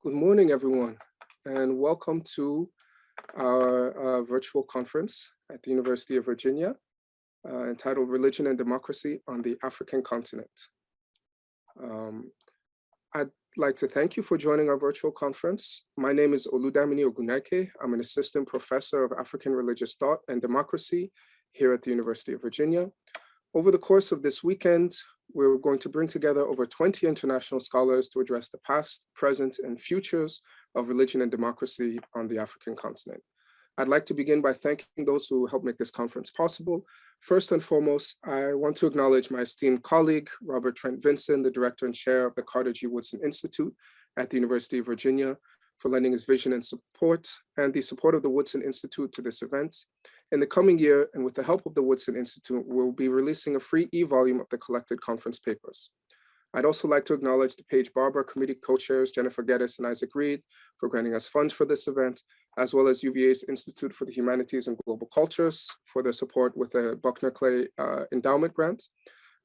Good morning, everyone, and welcome to our virtual conference at the University of Virginia entitled Religion and Democracy on the African Continent. I'd like to thank you for joining our virtual conference. My name is Oludamini Oguneke. I'm an assistant professor of African religious thought and democracy here at the University of Virginia. Over the course of this weekend, we're going to bring together over 20 international scholars to address the past, present, and futures of religion and democracy on the African continent. I'd like to begin by thanking those who helped make this conference possible. First and foremost, I want to acknowledge my esteemed colleague, Robert Trent Vinson, the director and chair of the Carter G. Woodson Institute at the University of Virginia, for lending his vision and support, and the support of the Woodson Institute to this event. In the coming year, and with the help of the Woodson Institute, we'll be releasing a free e-volume of the collected conference papers. I'd also like to acknowledge the Page-Barbour committee co-chairs, Jennifer Geddes and Isaac Reed, for granting us funds for this event, as well as UVA's Institute for the Humanities and Global Cultures for their support with the Buckner Clay Endowment Grant.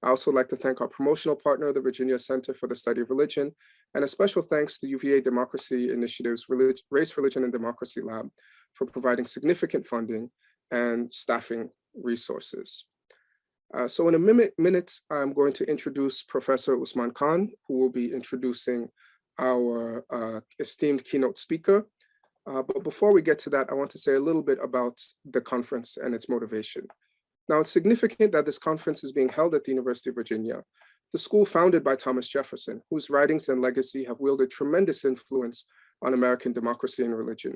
I also like to thank our promotional partner, the Virginia Center for the Study of Religion, and a special thanks to UVA Democracy Initiative's Race, Religion, and Democracy Lab for providing significant funding and staffing resources. So in a minute, I'm going to introduce Professor Usman Khan, who will be introducing our esteemed keynote speaker. But before we get to that, I want to say a little bit about the conference and its motivation. Now, it's significant that this conference is being held at the University of Virginia, the school founded by Thomas Jefferson, whose writings and legacy have wielded tremendous influence on American democracy and religion,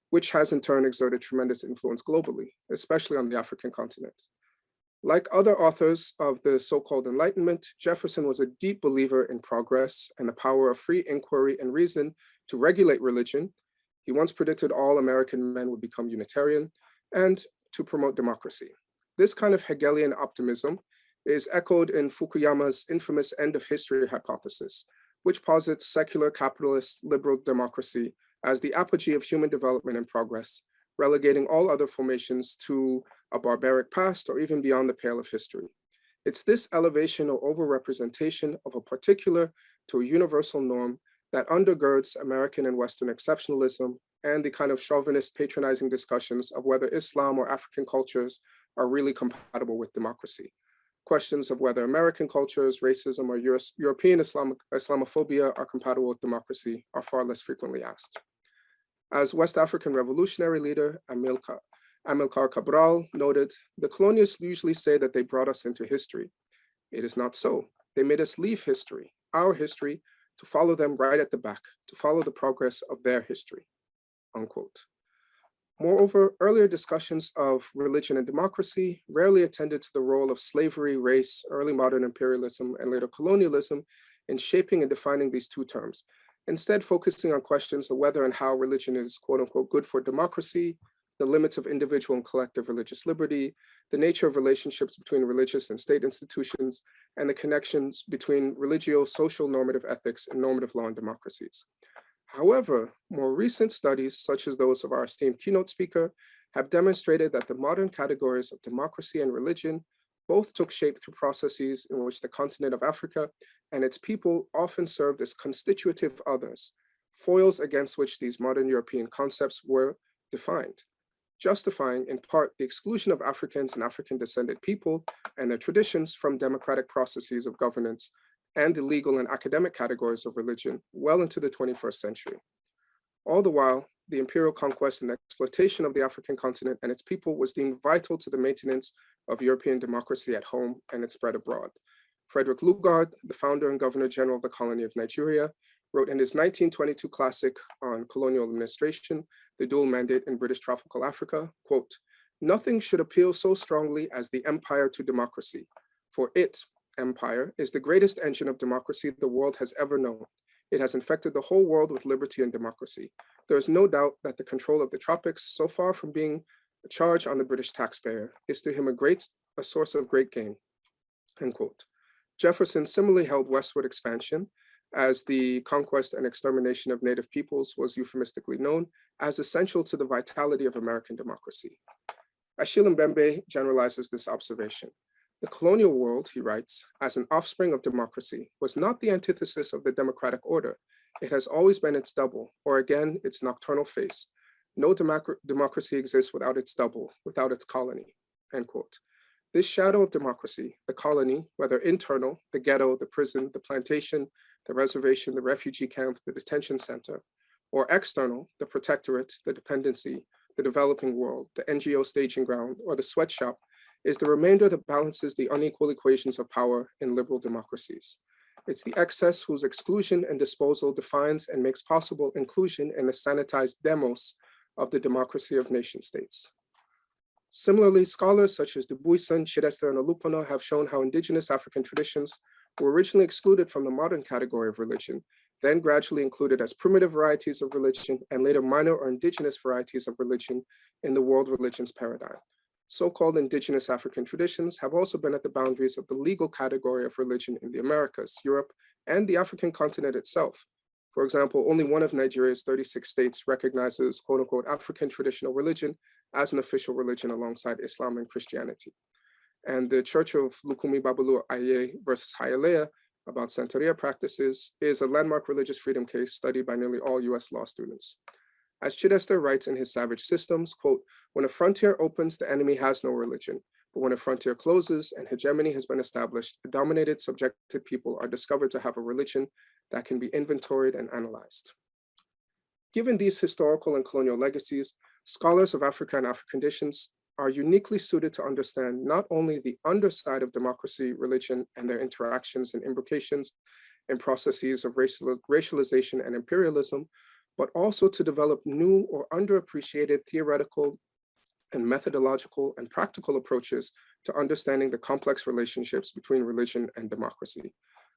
which has in turn exerted tremendous influence globally, especially on the African continent. Like other authors of the so-called Enlightenment, Jefferson was a deep believer in progress and the power of free inquiry and reason to regulate religion. He once predicted all American men would become Unitarian and to promote democracy. This kind of Hegelian optimism is echoed in Fukuyama's infamous end of history hypothesis, which posits secular capitalist liberal democracy as the apogee of human development and progress, relegating all other formations to a barbaric past or even beyond the pale of history. It's this elevation or overrepresentation of a particular to a universal norm that undergirds American and Western exceptionalism and the kind of chauvinist patronizing discussions of whether Islam or African cultures are really compatible with democracy. Questions of whether American cultures, racism, or European Islamophobia are compatible with democracy are far less frequently asked. As West African revolutionary leader Amilcar Cabral noted, the colonialists usually say that they brought us into history. It is not so. They made us leave history, our history, to follow them right at the back, to follow the progress of their history, unquote. Moreover, earlier discussions of religion and democracy rarely attended to the role of slavery, race, early modern imperialism, and later colonialism in shaping and defining these two terms, instead focusing on questions of whether and how religion is quote unquote good for democracy, the limits of individual and collective religious liberty, the nature of relationships between religious and state institutions, and the connections between religio-social normative ethics and normative law and democracies. However, more recent studies, such as those of our esteemed keynote speaker, have demonstrated that the modern categories of democracy and religion both took shape through processes in which the continent of Africa and its people often served as constitutive others, foils against which these modern European concepts were defined, justifying in part the exclusion of Africans and African-descended people and their traditions from democratic processes of governance and the legal and academic categories of religion well into the 21st century. All the while, the imperial conquest and exploitation of the African continent and its people was deemed vital to the maintenance of European democracy at home and its spread abroad. Frederick Lugard, the founder and governor general of the colony of Nigeria, wrote in his 1922 classic on colonial administration, The Dual Mandate in British Tropical Africa, quote, "Nothing should appeal so strongly as the empire to democracy, for it, empire, is the greatest engine of democracy the world has ever known. It has infected the whole world with liberty and democracy. There is no doubt that the control of the tropics, so far from being a charge on the British taxpayer, is to him a source of great gain," end quote. Jefferson similarly held westward expansion, as the conquest and extermination of native peoples was euphemistically known, as essential to the vitality of American democracy. Achille Mbembe generalizes this observation. The colonial world, he writes, as an offspring of democracy, was not the antithesis of the democratic order. It has always been its double, or again, its nocturnal face. No democracy exists without its double, without its colony, end quote. This shadow of democracy, the colony, whether internal, the ghetto, the prison, the plantation, the reservation, the refugee camp, the detention center, or external, the protectorate, the dependency, the developing world, the NGO staging ground, or the sweatshop, is the remainder that balances the unequal equations of power in liberal democracies. It's the excess whose exclusion and disposal defines and makes possible inclusion in the sanitized demos of the democracy of nation states. Similarly, scholars such as Woodson, Chidester, and Olupona have shown how indigenous African traditions were originally excluded from the modern category of religion, then gradually included as primitive varieties of religion, and later minor or indigenous varieties of religion in the world religions paradigm. So-called indigenous African traditions have also been at the boundaries of the legal category of religion in the Americas, Europe, and the African continent itself. For example, only one of Nigeria's 36 states recognizes quote-unquote African traditional religion as an official religion alongside Islam and Christianity. And the Church of Lukumi Babulu Aye versus Hialeah about Santeria practices is a landmark religious freedom case studied by nearly all US law students. As Chidester writes in his Savage Systems, quote, when a frontier opens, the enemy has no religion. But when a frontier closes and hegemony has been established, the dominated, subjected people are discovered to have a religion that can be inventoried and analyzed. Given these historical and colonial legacies, scholars of Africa and African conditions are uniquely suited to understand not only the underside of democracy, religion, and their interactions and imbrications in processes of racialization and imperialism, but also to develop new or underappreciated theoretical and methodological and practical approaches to understanding the complex relationships between religion and democracy.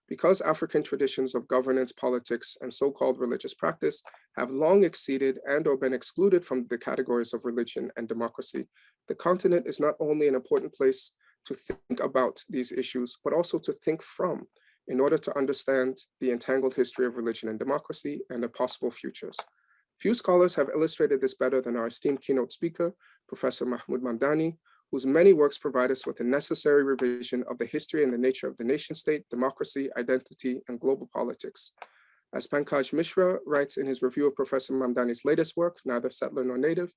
Because African traditions of governance, politics, and so-called religious practice have long exceeded and or been excluded from the categories of religion and democracy, the continent is not only an important place to think about these issues, but also to think from in order to understand the entangled history of religion and democracy and their possible futures. Few scholars have illustrated this better than our esteemed keynote speaker, Professor Mahmood Mamdani, whose many works provide us with a necessary revision of the history and the nature of the nation state, democracy, identity, and global politics. As Pankaj Mishra writes in his review of Professor Mamdani's latest work, Neither Settler Nor Native,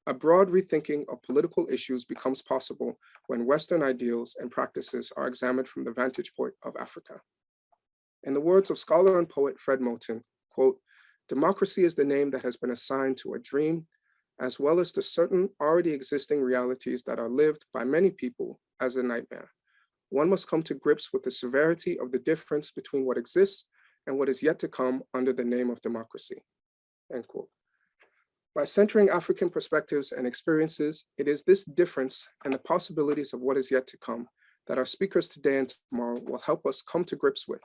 a broad rethinking of political issues becomes possible when Western ideals and practices are examined from the vantage point of Africa. In the words of scholar and poet Fred Moten, quote, democracy is the name that has been assigned to a dream, as well as to certain already existing realities that are lived by many people as a nightmare. One must come to grips with the severity of the difference between what exists and what is yet to come under the name of democracy, end quote. By centering African perspectives and experiences, it is this difference and the possibilities of what is yet to come that our speakers today and tomorrow will help us come to grips with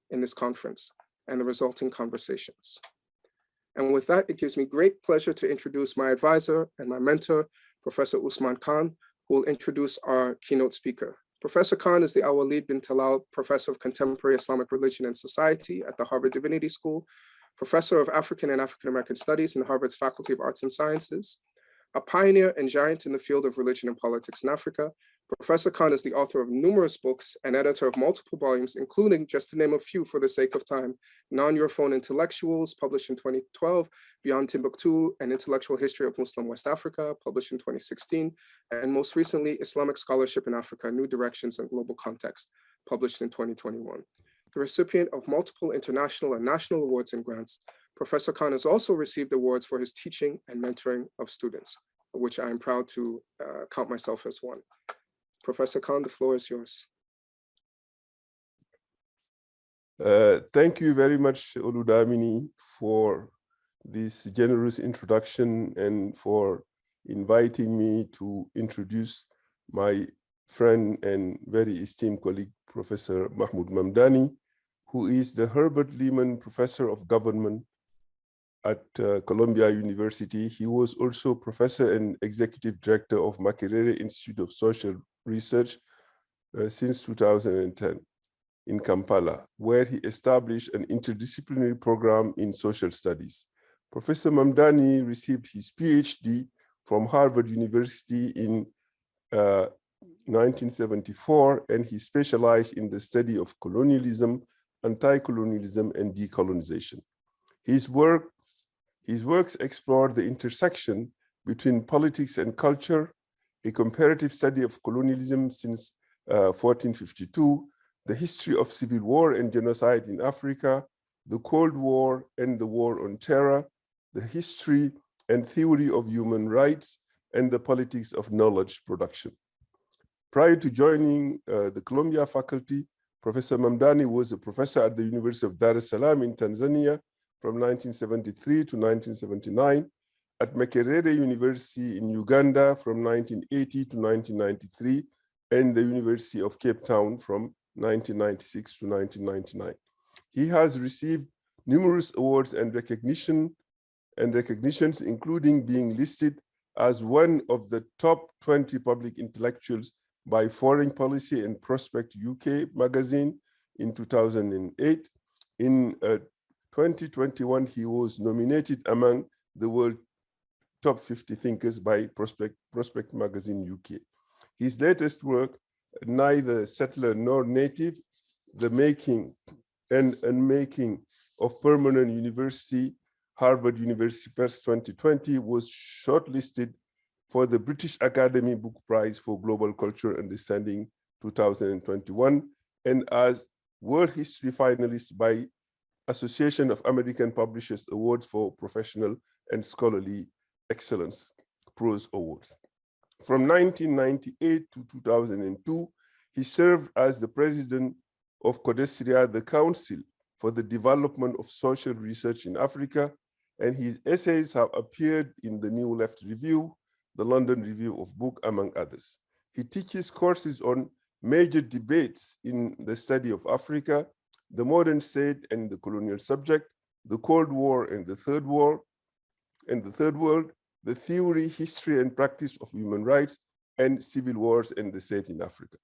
in this conference and the resulting conversations. And with that, it gives me great pleasure to introduce my advisor and my mentor, Professor Usman Khan, who will introduce our keynote speaker. Professor Khan is the Al-Walid bin Talal Professor of Contemporary Islamic Religion and Society at the Harvard Divinity School, Professor of African and African American Studies in Harvard's Faculty of Arts and Sciences, a pioneer and giant in the field of religion and politics in Africa. Professor Khan is the author of numerous books and editor of multiple volumes, including, just to name a few for the sake of time, Non-Europhone Intellectuals, published in 2012, Beyond Timbuktu, An Intellectual History of Muslim West Africa, published in 2016, and most recently, Islamic Scholarship in Africa, New Directions and Global Context, published in 2021. The recipient of multiple international and national awards and grants, Professor Khan has also received awards for his teaching and mentoring of students, of which I am proud to count myself as one. Professor Khan, the floor is yours. Thank you very much, Oludamini, for this generous introduction and for inviting me to introduce my friend and very esteemed colleague, Professor Mahmood Mamdani, who is the Herbert Lehman Professor of Government at Columbia University. He was also Professor and Executive Director of Makerere Institute of Social Research since 2010 in Kampala, where he established an interdisciplinary program in social studies. Professor Mamdani received his PhD from Harvard University in 1974, and he specialized in the study of colonialism, anti-colonialism, and decolonization. His works explore the intersection between politics and culture, a comparative study of colonialism since 1452, the history of civil war and genocide in Africa, the Cold War and the War on Terror, the history and theory of human rights, and the politics of knowledge production. Prior to joining the Columbia faculty, Professor Mamdani was a professor at the University of Dar es Salaam in Tanzania from 1973 to 1979, at Makerere University in Uganda from 1980 to 1993, and the University of Cape Town from 1996 to 1999. He has received numerous awards and recognitions, including being listed as one of the top 20 public intellectuals by Foreign Policy and Prospect UK magazine in 2008. In 2021, he was nominated among the world top 50 thinkers by Prospect magazine UK. His latest work, Neither Settler Nor Native, The Making and Unmaking of Permanent University, Harvard University Press 2020, was shortlisted for the British Academy Book Prize for Global Cultural Understanding 2021, and as World History finalist by Association of American Publishers Awards for Professional and Scholarly Excellence, Prose Awards. From 1998 to 2002, he served as the president of CODESRIA, the Council for the Development of Social Research in Africa, and his essays have appeared in the New Left Review, the London Review of Book, among others. He teaches courses on major debates in the study of Africa, the modern state and the colonial subject, the Cold War and the Third World, the theory, history, and practice of human rights, and civil wars and the state in Africa.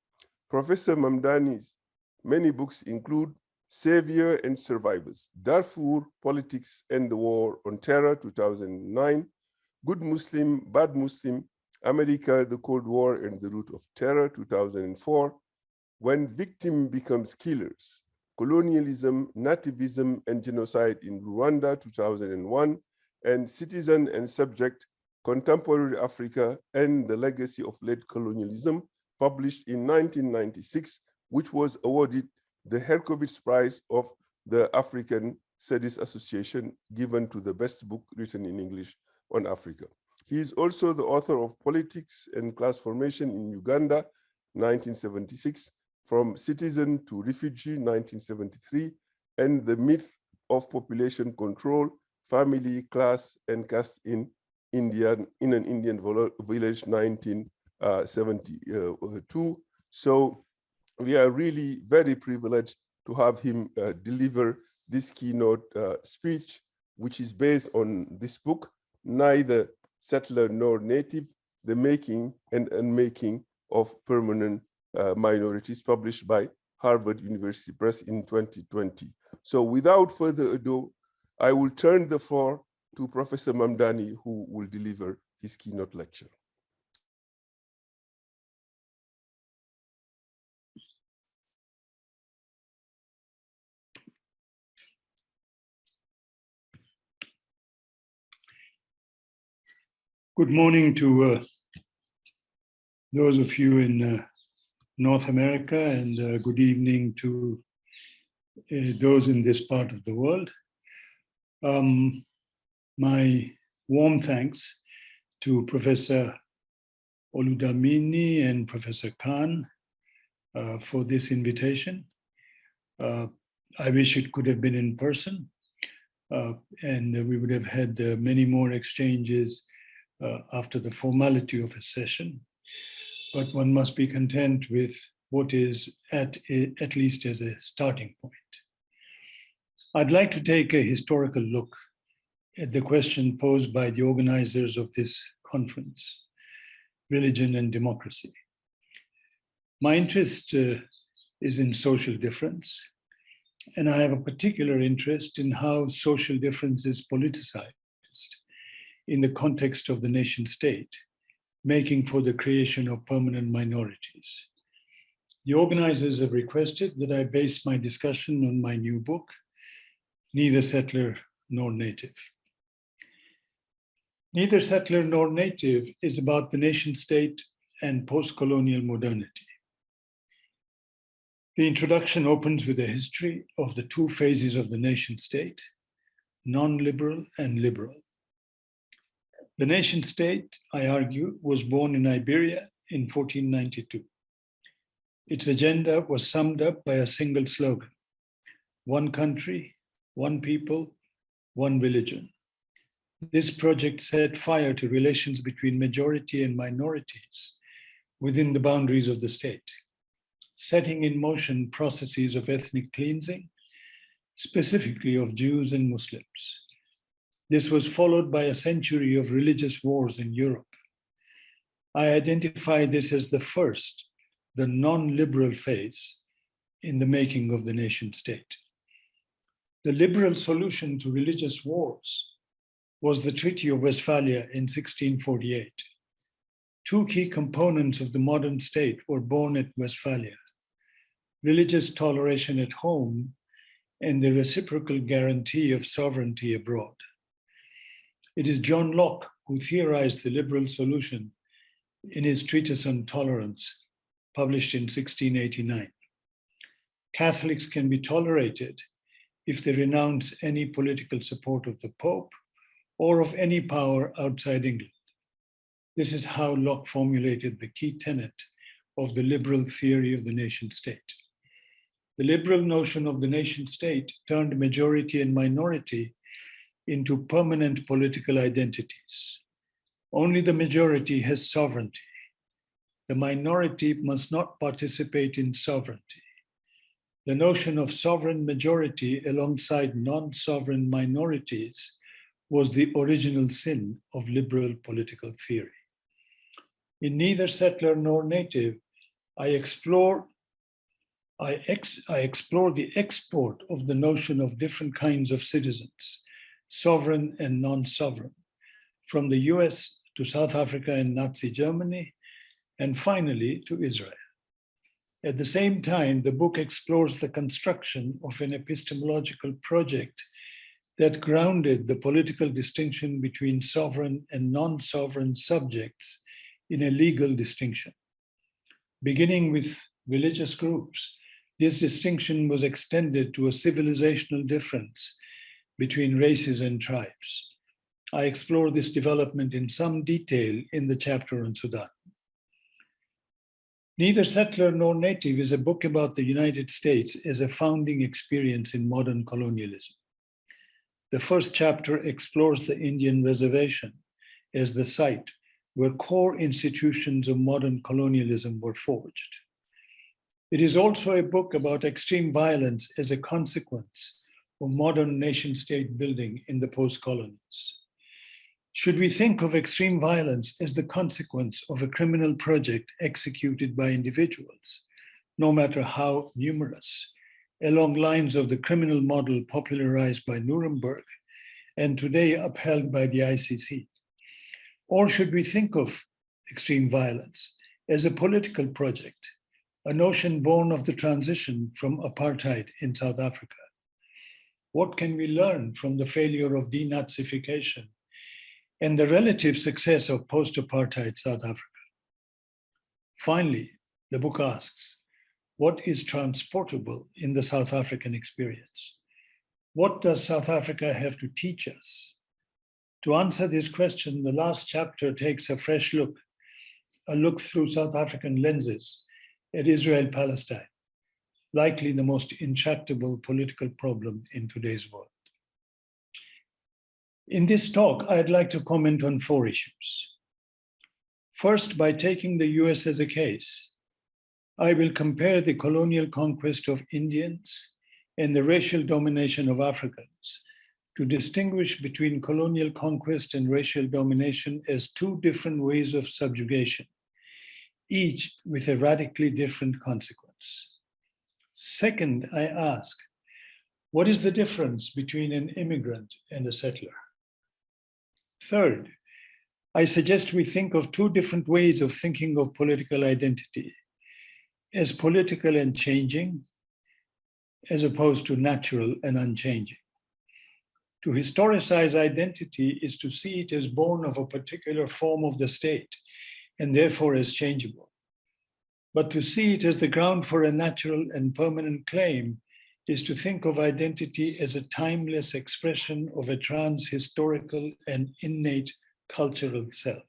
Professor Mamdani's many books include Savior and Survivors, Darfur, Politics and the War on Terror, 2009, Good Muslim, Bad Muslim, America, the Cold War and the Root of Terror, 2004, When Victim Becomes Killers, Colonialism, Nativism, and Genocide in Rwanda, 2001, and Citizen and Subject, Contemporary Africa and the Legacy of Late Colonialism, published in 1996, which was awarded the Herbert Prize of the African Studies Association, given to the best book written in English on Africa. He is also the author of Politics and Class Formation in Uganda, 1976, From Citizen to Refugee, 1973, and The Myth of Population Control, Family, Class, and Caste in an Indian Village, 1972. So we are really very privileged to have him deliver this keynote speech, which is based on this book, Neither Settler Nor Native, The Making and Unmaking of Permanent Minorities, published by Harvard University Press in 2020. So without further ado, I will turn the floor to Professor Mamdani, who will deliver his keynote lecture. Good morning to those of you in North America, and good evening to those in this part of the world. My warm thanks to Professor Oludamini and Professor Khan for this invitation. I wish it could have been in person, and we would have had many more exchanges after the formality of a session, but one must be content with what is at least as a starting point. I'd like to take a historical look at the question posed by the organizers of this conference, religion and democracy. My interest is in social difference, and I have a particular interest in how social difference is politicized in the context of the nation state, making for the creation of permanent minorities. The organizers have requested that I base my discussion on my new book, Neither Settler nor native. Neither settler nor native is about the nation state and post-colonial modernity. The introduction opens with a history of the two phases of the nation state, non-liberal and liberal. The nation state, I argue, was born in Iberia in 1492. Its agenda was summed up by a single slogan: one country, one people, one religion. This project set fire to relations between majority and minorities within the boundaries of the state, setting in motion processes of ethnic cleansing, specifically of Jews and Muslims. This was followed by a century of religious wars in Europe. I identify this as the first, the non-liberal phase in the making of the nation state. The liberal solution to religious wars was the Treaty of Westphalia in 1648. Two key components of the modern state were born at Westphalia: religious toleration at home and the reciprocal guarantee of sovereignty abroad. It is John Locke who theorized the liberal solution in his treatise on tolerance, published in 1689. Catholics can be tolerated if they renounce any political support of the Pope or of any power outside England. This is how Locke formulated the key tenet of the liberal theory of the nation state. The liberal notion of the nation state turned majority and minority into permanent political identities. Only the majority has sovereignty. The minority must not participate in sovereignty. The notion of sovereign majority alongside non-sovereign minorities was the original sin of liberal political theory. In Neither Settler Nor Native, I explore the export of the notion of different kinds of citizens, sovereign and non-sovereign, from the US to South Africa and Nazi Germany, and finally to Israel. At the same time, the book explores the construction of an epistemological project that grounded the political distinction between sovereign and non-sovereign subjects in a legal distinction. Beginning with religious groups, this distinction was extended to a civilizational difference between races and tribes. I explore this development in some detail in the chapter on Sudan. Neither Settler Nor Native is a book about the United States as a founding experience in modern colonialism. The first chapter explores the Indian reservation as the site where core institutions of modern colonialism were forged. It is also a book about extreme violence as a consequence of modern nation-state building in the post-colonies. Should we think of extreme violence as the consequence of a criminal project executed by individuals, no matter how numerous, along lines of the criminal model popularized by Nuremberg and today upheld by the ICC? Or should we think of extreme violence as a political project, a notion born of the transition from apartheid in South Africa? What can we learn from the failure of denazification and the relative success of post-apartheid South Africa? Finally, the book asks, what is transportable in the South African experience? What does South Africa have to teach us? To answer this question, the last chapter takes a fresh look, a look through South African lenses at Israel-Palestine, likely the most intractable political problem in today's world. In this talk, I'd like to comment on 4 issues. First, by taking the US as a case, I will compare the colonial conquest of Indians and the racial domination of Africans to distinguish between colonial conquest and racial domination as 2 different ways of subjugation, each with a radically different consequence. Second, I ask, what is the difference between an immigrant and a settler? Third, I suggest we think of 2 different ways of thinking of political identity, as political and changing, as opposed to natural and unchanging. To historicize identity is to see it as born of a particular form of the state and therefore as changeable. But to see it as the ground for a natural and permanent claim is to think of identity as a timeless expression of a trans-historical and innate cultural self.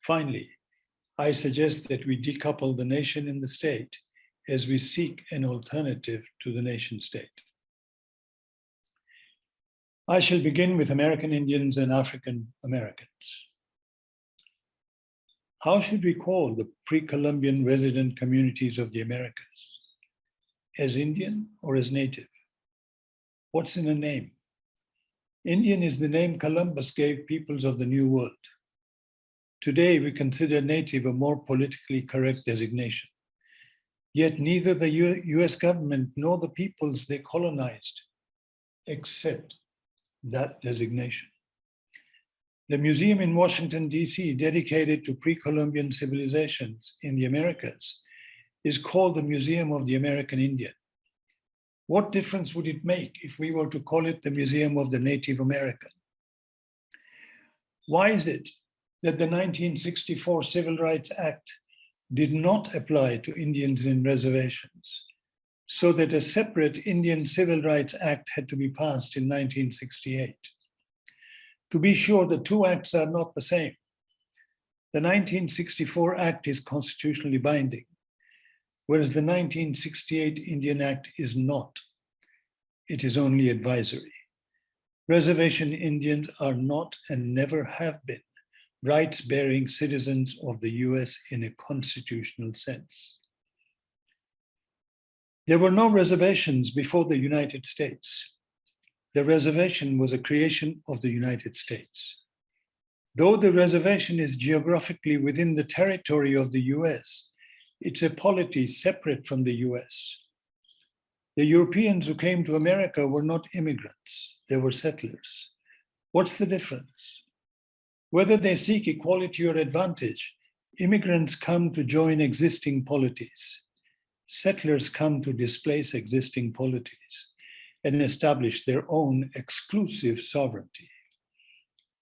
Finally, I suggest that we decouple the nation and the state as we seek an alternative to the nation state. I shall begin with American Indians and African Americans. How should we call the pre-Columbian resident communities of the Americas? As Indian or as native? What's in a name? Indian is the name Columbus gave peoples of the New World. Today, we consider native a more politically correct designation. Yet neither the US government nor the peoples they colonized accept that designation. The museum in Washington, DC, dedicated to pre-Columbian civilizations in the Americas, is called the Museum of the American Indian. What difference would it make if we were to call it the Museum of the Native American? Why is it that the 1964 Civil Rights Act did not apply to Indians in reservations, so that a separate Indian Civil Rights Act had to be passed in 1968? To be sure, the two acts are not the same. The 1964 Act is constitutionally binding, whereas the 1968 Indian Act is not. It is only advisory. Reservation Indians are not and never have been rights-bearing citizens of the US in a constitutional sense. There were no reservations before the United States. The reservation was a creation of the United States. Though the reservation is geographically within the territory of the US, it's a polity separate from the US. The Europeans who came to America were not immigrants, they were settlers. What's the difference? Whether they seek equality or advantage, immigrants come to join existing polities. Settlers come to displace existing polities and establish their own exclusive sovereignty.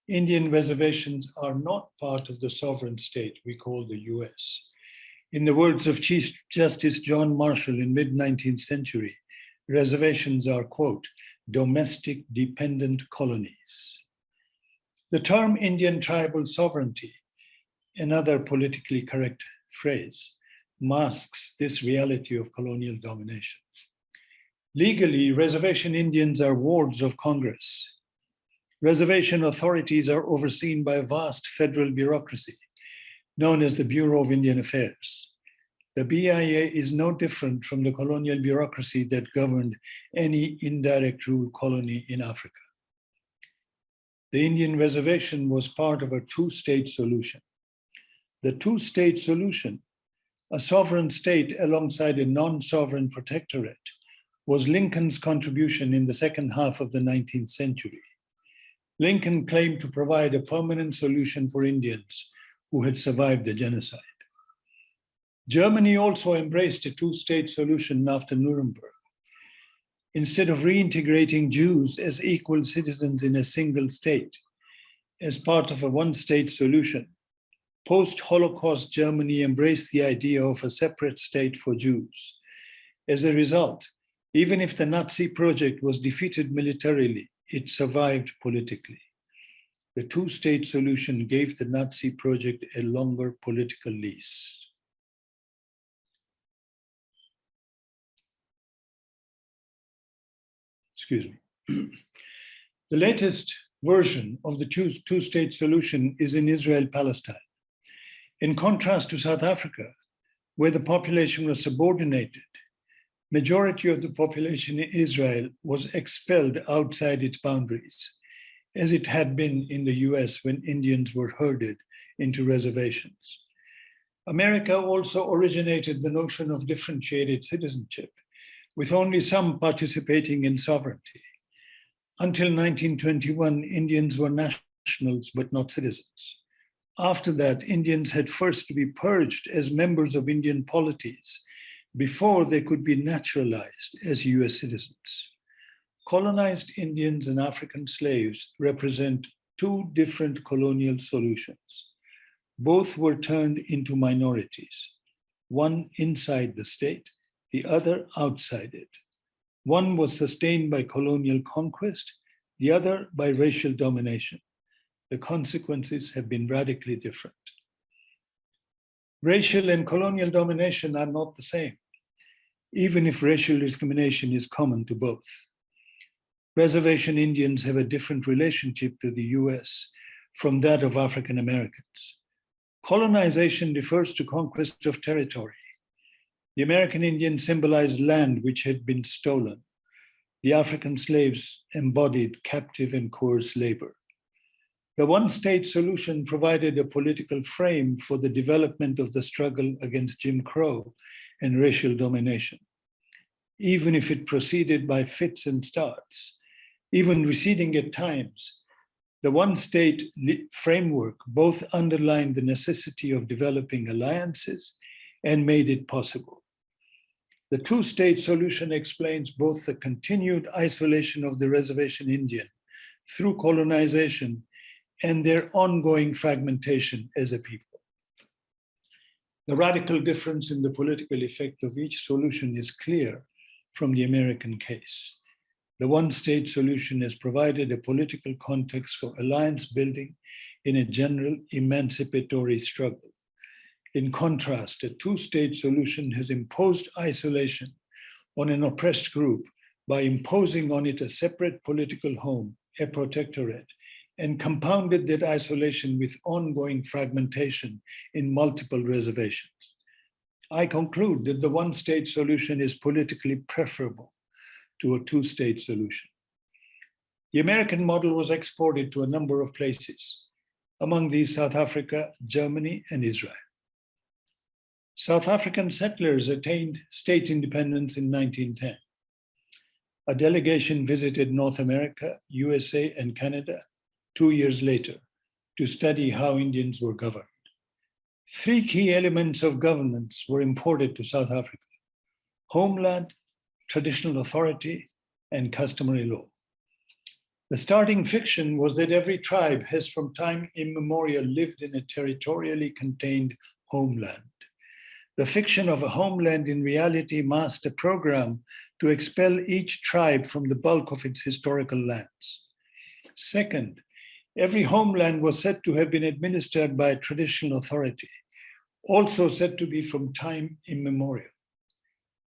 Indian reservations are not part of the sovereign state we call the US. In the words of Chief Justice John Marshall in mid-19th century, reservations are, quote, domestic dependent colonies. The term Indian tribal sovereignty, another politically correct phrase, masks this reality of colonial domination. Legally, reservation Indians are wards of Congress. Reservation authorities are overseen by a vast federal bureaucracy known as the Bureau of Indian Affairs. The BIA is no different from the colonial bureaucracy that governed any indirect rule colony in Africa. The Indian reservation was part of a two-state solution. The two-state solution, a sovereign state alongside a non-sovereign protectorate, was Lincoln's contribution in the second half of the 19th century. Lincoln claimed to provide a permanent solution for Indians who had survived the genocide. Germany also embraced a two-state solution after Nuremberg. Instead of reintegrating Jews as equal citizens in a single state, as part of a one-state solution, post-Holocaust Germany embraced the idea of a separate state for Jews. As a result, even if the Nazi project was defeated militarily, it survived politically. The two-state solution gave the Nazi project a longer political lease. Excuse me. The latest version of the two-state solution is in Israel-Palestine. In contrast to South Africa, where the population was subordinated, majority of the population in Israel was expelled outside its boundaries, as it had been in the US when Indians were herded into reservations. America also originated the notion of differentiated citizenship, with only some participating in sovereignty. Until 1921, Indians were nationals but not citizens. After that, Indians had first to be purged as members of Indian polities before they could be naturalized as US citizens. colonized Indians and African slaves represent two different colonial solutions. Both were turned into minorities, one inside the state, the other outside it. One was sustained by colonial conquest, the other by racial domination. The consequences have been radically different. Racial and colonial domination are not the same, even if racial discrimination is common to both. Reservation Indians have a different relationship to the US from that of African Americans. Colonization refers to conquest of territory. The American Indians symbolized land which had been stolen. The African slaves embodied captive and coerced labor. The one-state solution provided a political frame for the development of the struggle against Jim Crow and racial domination. Even if it proceeded by fits and starts, even receding at times, the one-state framework both underlined the necessity of developing alliances and made it possible. The two-state solution explains both the continued isolation of the reservation Indian through colonization and their ongoing fragmentation as a people. The radical difference in the political effect of each solution is clear from the American case. The one-state solution has provided a political context for alliance building in a general emancipatory struggle. In contrast, a two-state solution has imposed isolation on an oppressed group by imposing on it a separate political home, a protectorate, and compounded that isolation with ongoing fragmentation in multiple reservations. I conclude that the one-state solution is politically preferable to a two-state solution. The American model was exported to a number of places, among these South Africa, Germany, and Israel. South African settlers attained state independence in 1910. A delegation visited North America, USA, and Canada 2 years later to study how Indians were governed. Three key elements of governance were imported to South Africa: homeland, traditional authority, and customary law. The starting fiction was that every tribe has from time immemorial lived in a territorially contained homeland. The fiction of a homeland in reality masked a program to expel each tribe from the bulk of its historical lands. Second, every homeland was said to have been administered by a traditional authority, also said to be from time immemorial.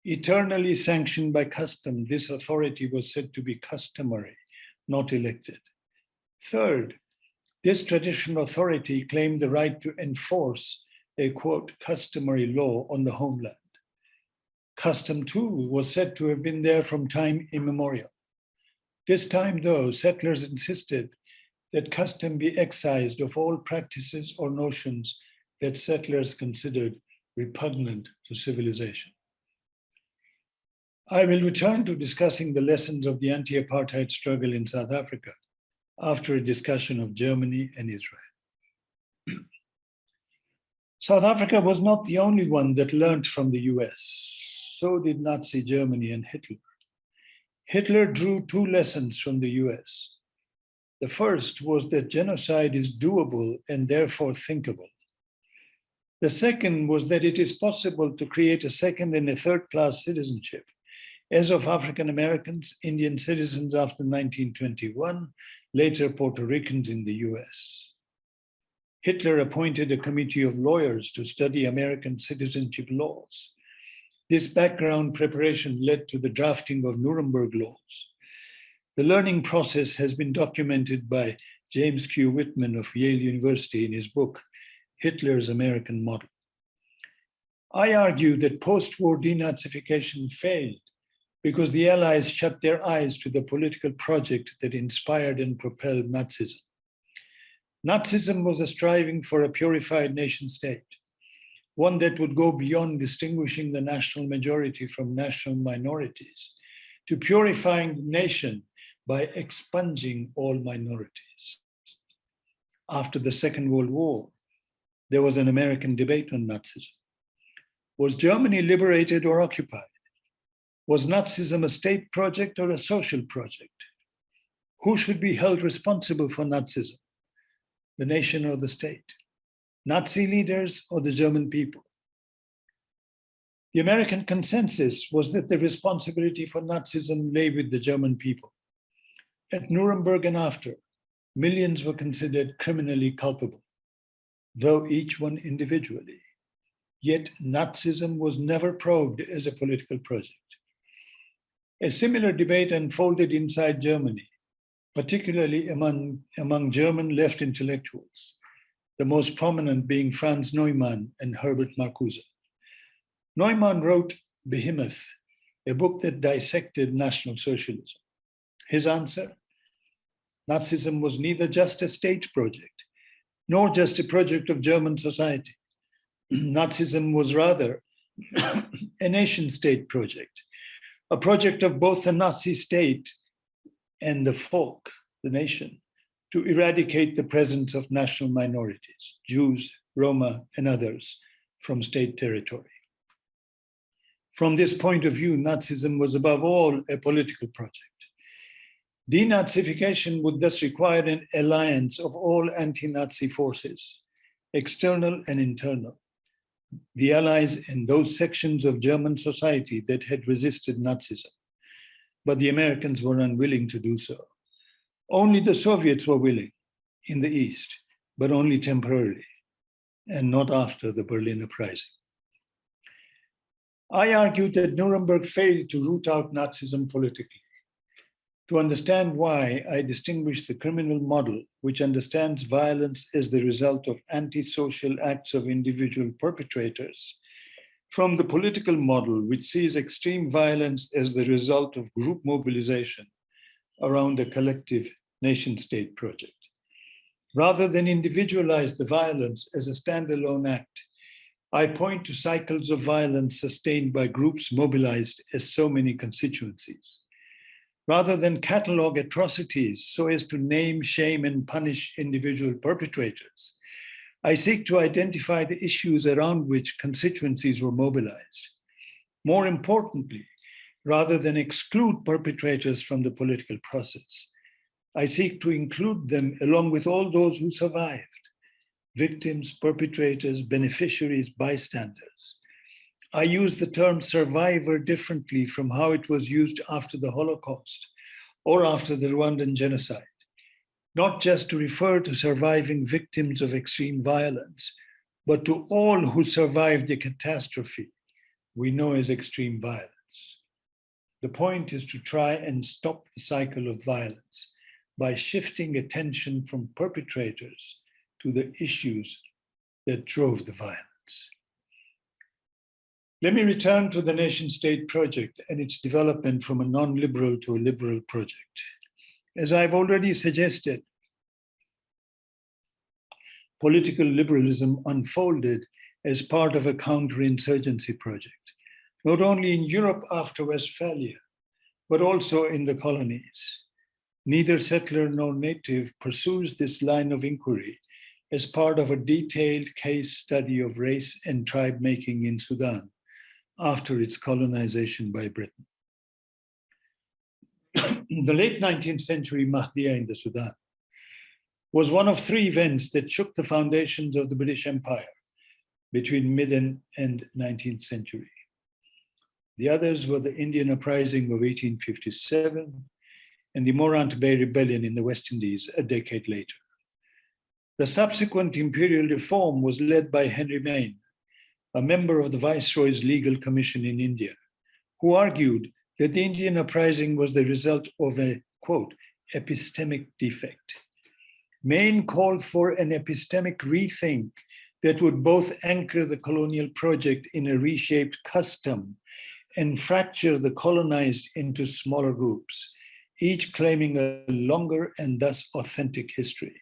Eternally sanctioned by custom, this authority was said to be customary, not elected. Third, this traditional authority claimed the right to enforce a, quote, customary law on the homeland. Custom, too, was said to have been there from time immemorial. This time, though, settlers insisted that custom be excised of all practices or notions that settlers considered repugnant to civilization. I will return to discussing the lessons of the anti-apartheid struggle in South Africa after a discussion of Germany and Israel. South Africa was not the only one that learned from the US. So did Nazi Germany and Hitler. Hitler drew two lessons from the US. The first was that genocide is doable and therefore thinkable. The second was that it is possible to create a second and a third-class citizenship, as of African Americans, Indian citizens after 1921, later Puerto Ricans in the US. Hitler appointed a committee of lawyers to study American citizenship laws. This background preparation led to the drafting of Nuremberg laws. The learning process has been documented by James Q. Whitman of Yale University in his book, Hitler's American Model. I argue that post-war denazification failed because the Allies shut their eyes to the political project that inspired and propelled Nazism. Nazism was a striving for a purified nation state, one that would go beyond distinguishing the national majority from national minorities, to purifying the nation by expunging all minorities. After the Second World War, there was an American debate on Nazism. Was Germany liberated or occupied? Was Nazism a state project or a social project? Who should be held responsible for Nazism? The nation or the state? Nazi leaders or the German people? The American consensus was that the responsibility for Nazism lay with the German people. At Nuremberg and after, millions were considered criminally culpable, though each one individually. Yet Nazism was never probed as a political project. A similar debate unfolded inside Germany, particularly among German left intellectuals, the most prominent being Franz Neumann and Herbert Marcuse. Neumann wrote Behemoth, a book that dissected National Socialism. His answer: Nazism was neither just a state project, nor just a project of German society. Nazism was rather a nation-state project, a project of both the Nazi state and the folk, the nation, to eradicate the presence of national minorities, Jews, Roma, and others, from state territory. From this point of view, Nazism was above all a political project. Denazification would thus require an alliance of all anti-Nazi forces, external and internal, the allies in those sections of German society that had resisted Nazism. But the Americans were unwilling to do so. Only the Soviets were willing in the East, but only temporarily, and not after the Berlin Uprising. I argued that Nuremberg failed to root out Nazism politically. To understand why, I distinguish the criminal model, which understands violence as the result of antisocial acts of individual perpetrators, from the political model, which sees extreme violence as the result of group mobilization around a collective nation-state project. Rather than individualize the violence as a standalone act, I point to cycles of violence sustained by groups mobilized as so many constituencies. Rather than catalog atrocities so as to name, shame, and punish individual perpetrators, I seek to identify the issues around which constituencies were mobilized. More importantly, rather than exclude perpetrators from the political process, I seek to include them along with all those who survived: victims, perpetrators, beneficiaries, bystanders. I use the term survivor differently from how it was used after the Holocaust or after the Rwandan genocide, not just to refer to surviving victims of extreme violence, but to all who survived the catastrophe we know as extreme violence. The point is to try and stop the cycle of violence by shifting attention from perpetrators to the issues that drove the violence. Let me return to the nation-state project and its development from a non-liberal to a liberal project. As I've already suggested, political liberalism unfolded as part of a counterinsurgency project, not only in Europe after Westphalia, but also in the colonies. Neither settler nor native pursues this line of inquiry as part of a detailed case study of race and tribe making in Sudan after its colonization by Britain. The late 19th century Mahdiya in the Sudan was one of three events that shook the foundations of the British Empire between mid and end 19th century. The others were the Indian Uprising of 1857 and the Morant Bay Rebellion in the West Indies a decade later. The subsequent imperial reform was led by Henry Maine, a member of the Viceroy's Legal Commission in India, who argued that the Indian uprising was the result of a, quote, epistemic defect. Maine called for an epistemic rethink that would both anchor the colonial project in a reshaped custom and fracture the colonized into smaller groups, each claiming a longer and thus authentic history.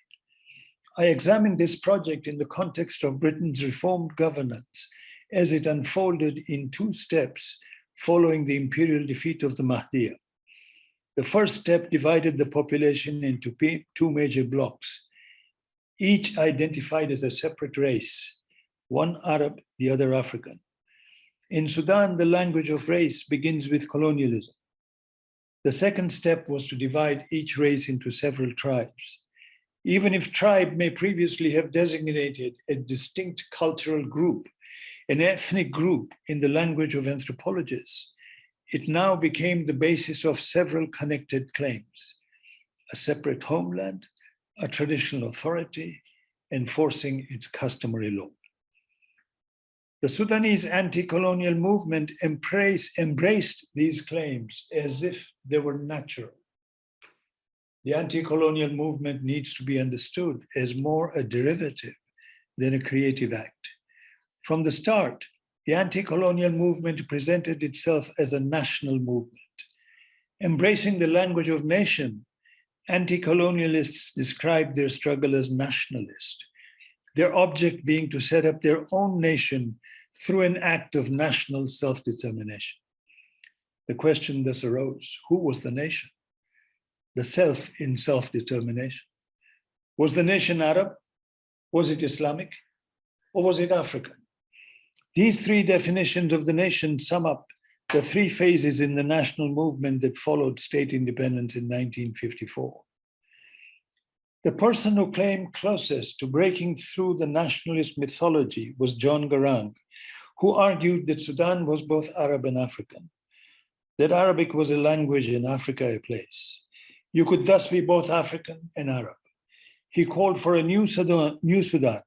I examined this project in the context of Britain's reformed governance as it unfolded in two steps following the imperial defeat of the Mahdiya. The first step divided the population into two major blocks, each identified as a separate race, one Arab, the other African. In Sudan, the language of race begins with colonialism. The second step was to divide each race into several tribes. Even if tribe may previously have designated a distinct cultural group, an ethnic group in the language of anthropologists, it now became the basis of several connected claims: a separate homeland, a traditional authority, enforcing its customary law. The Sudanese anti-colonial movement embraced these claims as if they were natural. The anti-colonial movement needs to be understood as more a derivative than a creative act. From the start, the anti-colonial movement presented itself as a national movement. Embracing the language of nation, anti-colonialists described their struggle as nationalist, their object being to set up their own nation through an act of national self-determination. The question thus arose: who was the nation? The self in self-determination. Was the nation Arab? Was it Islamic? Or was it African? These three definitions of the nation sum up the three phases in the national movement that followed state independence in 1954. The person who claimed closest to breaking through the nationalist mythology was John Garang, who argued that Sudan was both Arab and African, that Arabic was a language and Africa a place. You could thus be both African and Arab. He called for a new Sudan,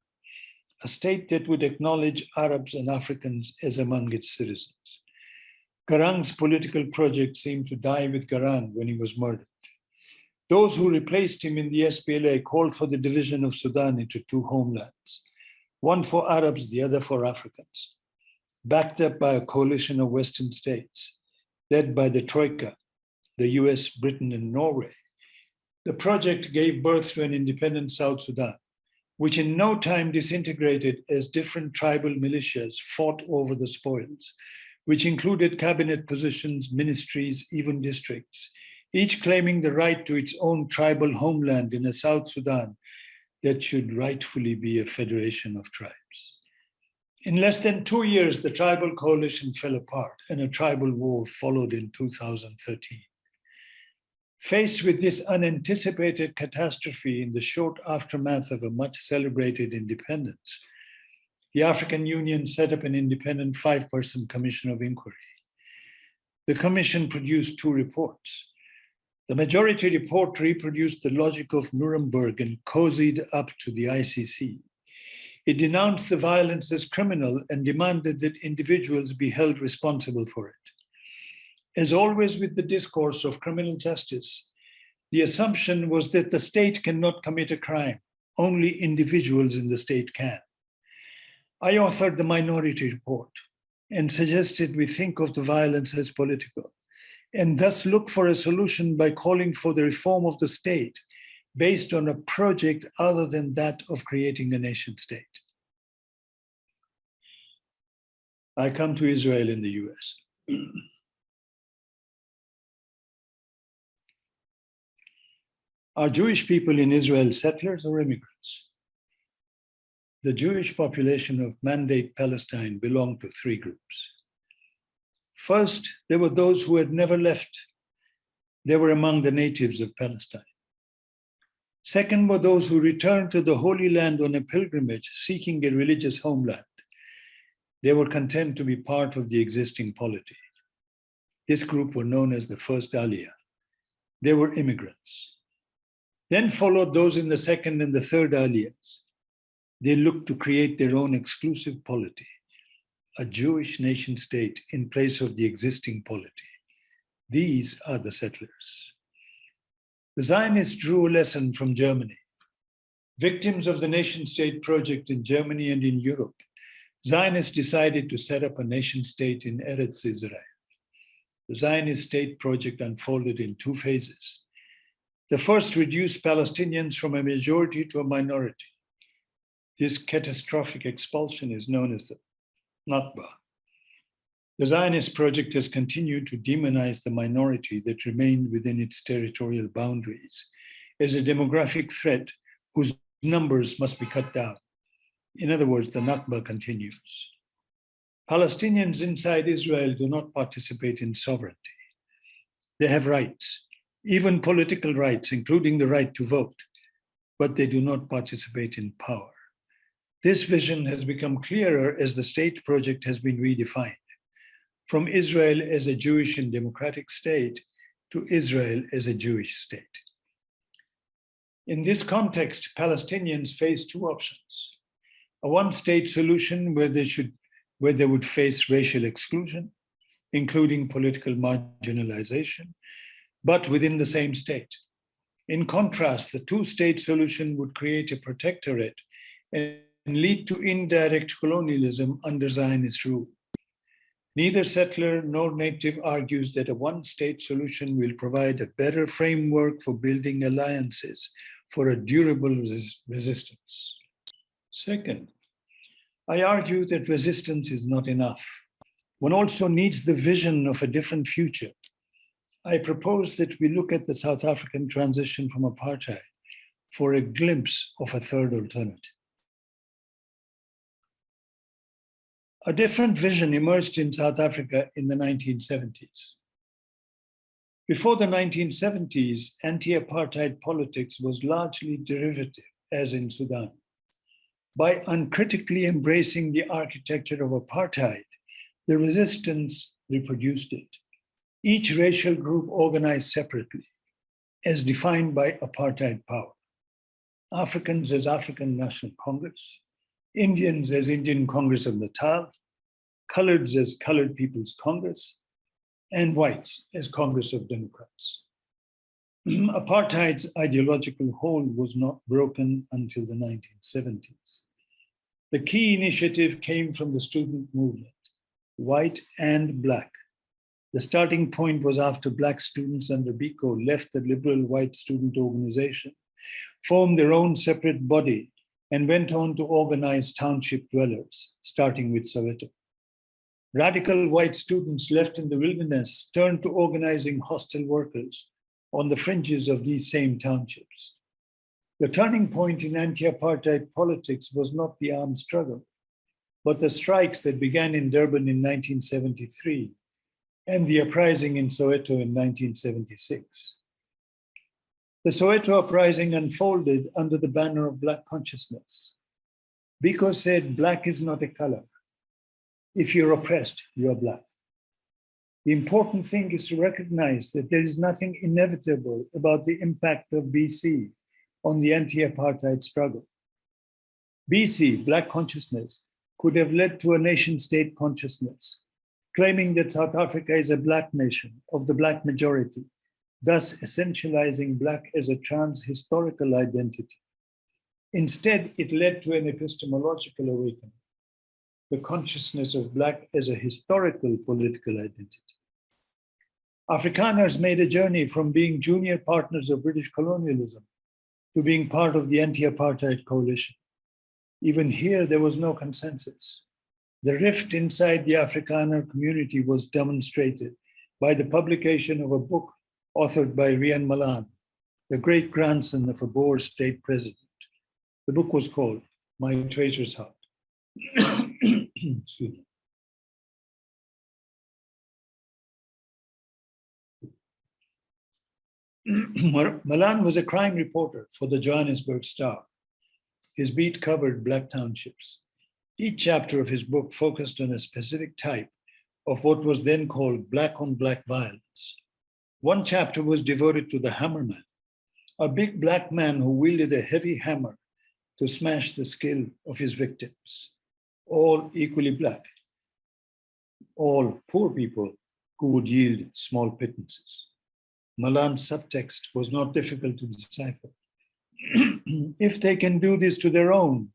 a state that would acknowledge Arabs and Africans as among its citizens. Garang's political project seemed to die with Garang when he was murdered. Those who replaced him in the SPLA called for the division of Sudan into two homelands, one for Arabs, the other for Africans, backed up by a coalition of Western states, led by the Troika, the US, Britain, and Norway. The project gave birth to an independent South Sudan, which in no time disintegrated as different tribal militias fought over the spoils, which included cabinet positions, ministries, even districts, each claiming the right to its own tribal homeland in a South Sudan that should rightfully be a federation of tribes. In less than 2 years, the tribal coalition fell apart and a tribal war followed in 2013. Faced with this unanticipated catastrophe in the short aftermath of a much celebrated independence, the African Union set up an independent 5-person commission of inquiry. The commission produced 2 reports. The majority report reproduced the logic of Nuremberg and cozied up to the ICC. It denounced the violence as criminal and demanded that individuals be held responsible for it. As always with the discourse of criminal justice, the assumption was that the state cannot commit a crime, only individuals in the state can. I authored the minority report and suggested we think of the violence as political, and thus look for a solution by calling for the reform of the state based on a project other than that of creating a nation state. I come to Israel and the US. Are Jewish people in Israel settlers or immigrants? The Jewish population of Mandate Palestine belonged to 3 groups. First, there were those who had never left. They were among the natives of Palestine. Second were those who returned to the Holy Land on a pilgrimage seeking a religious homeland. They were content to be part of the existing polity. This group were known as the First Aliyah. They were immigrants. Then followed those in the second and the third Aliyahs. They looked to create their own exclusive polity, a Jewish nation state in place of the existing polity. These are the settlers. The Zionists drew a lesson from Germany. Victims of the nation state project in Germany and in Europe, Zionists decided to set up a nation state in Eretz Israel. The Zionist state project unfolded in 2 phases. The first reduced Palestinians from a majority to a minority. This catastrophic expulsion is known as the Nakba. The Zionist project has continued to demonize the minority that remained within its territorial boundaries as a demographic threat whose numbers must be cut down. In other words, the Nakba continues. Palestinians inside Israel do not participate in sovereignty. They have rights, even political rights, including the right to vote, but they do not participate in power. This vision has become clearer as the state project has been redefined, from Israel as a Jewish and democratic state to Israel as a Jewish state. In this context, Palestinians face two options: a one-state solution where they would face racial exclusion, including political marginalization, but within the same state. In contrast, the two-state solution would create a protectorate and lead to indirect colonialism under Zionist rule. Neither settler nor native argues that a one-state solution will provide a better framework for building alliances for a durable resistance. Second, I argue that resistance is not enough. One also needs the vision of a different future. I propose that we look at the South African transition from apartheid for a glimpse of a third alternative. A different vision emerged in South Africa in the 1970s. Before the 1970s, anti-apartheid politics was largely derivative, as in Sudan. By uncritically embracing the architecture of apartheid, the resistance reproduced it. Each racial group organized separately, as defined by apartheid power. Africans as African National Congress, Indians as Indian Congress of Natal, coloreds as Colored People's Congress, and whites as Congress of Democrats. Apartheid's ideological hold was not broken until the 1970s. The key initiative came from the student movement, white and Black. The starting point was after Black students under Biko left the liberal white student organization, formed their own separate body, and went on to organize township dwellers, starting with Soweto. Radical white students left in the wilderness turned to organizing hostile workers on the fringes of these same townships. The turning point in anti-apartheid politics was not the armed struggle, but the strikes that began in Durban in 1973 and the uprising in Soweto in 1976. The Soweto uprising unfolded under the banner of Black consciousness. Biko said, Black is not a color. If you're oppressed, you're Black. The important thing is to recognize that there is nothing inevitable about the impact of BC on the anti-apartheid struggle. BC, Black consciousness, could have led to a nation-state consciousness, claiming that South Africa is a Black nation of the Black majority, thus essentializing Black as a trans-historical identity. Instead, it led to an epistemological awakening, the consciousness of Black as a historical political identity. Afrikaners made a journey from being junior partners of British colonialism to being part of the anti-apartheid coalition. Even here, there was no consensus. The rift inside the Afrikaner community was demonstrated by the publication of a book authored by Rian Malan, the great-grandson of a Boer state president. The book was called My Traitor's Heart. Excuse me. Malan was a crime reporter for the Johannesburg Star. His beat covered Black townships. Each chapter of his book focused on a specific type of what was then called Black on Black violence. One chapter was devoted to the hammerman, a big Black man who wielded a heavy hammer to smash the skull of his victims, all equally Black, all poor people who would yield small pittances. Malan's subtext was not difficult to decipher. If they can do this to their own,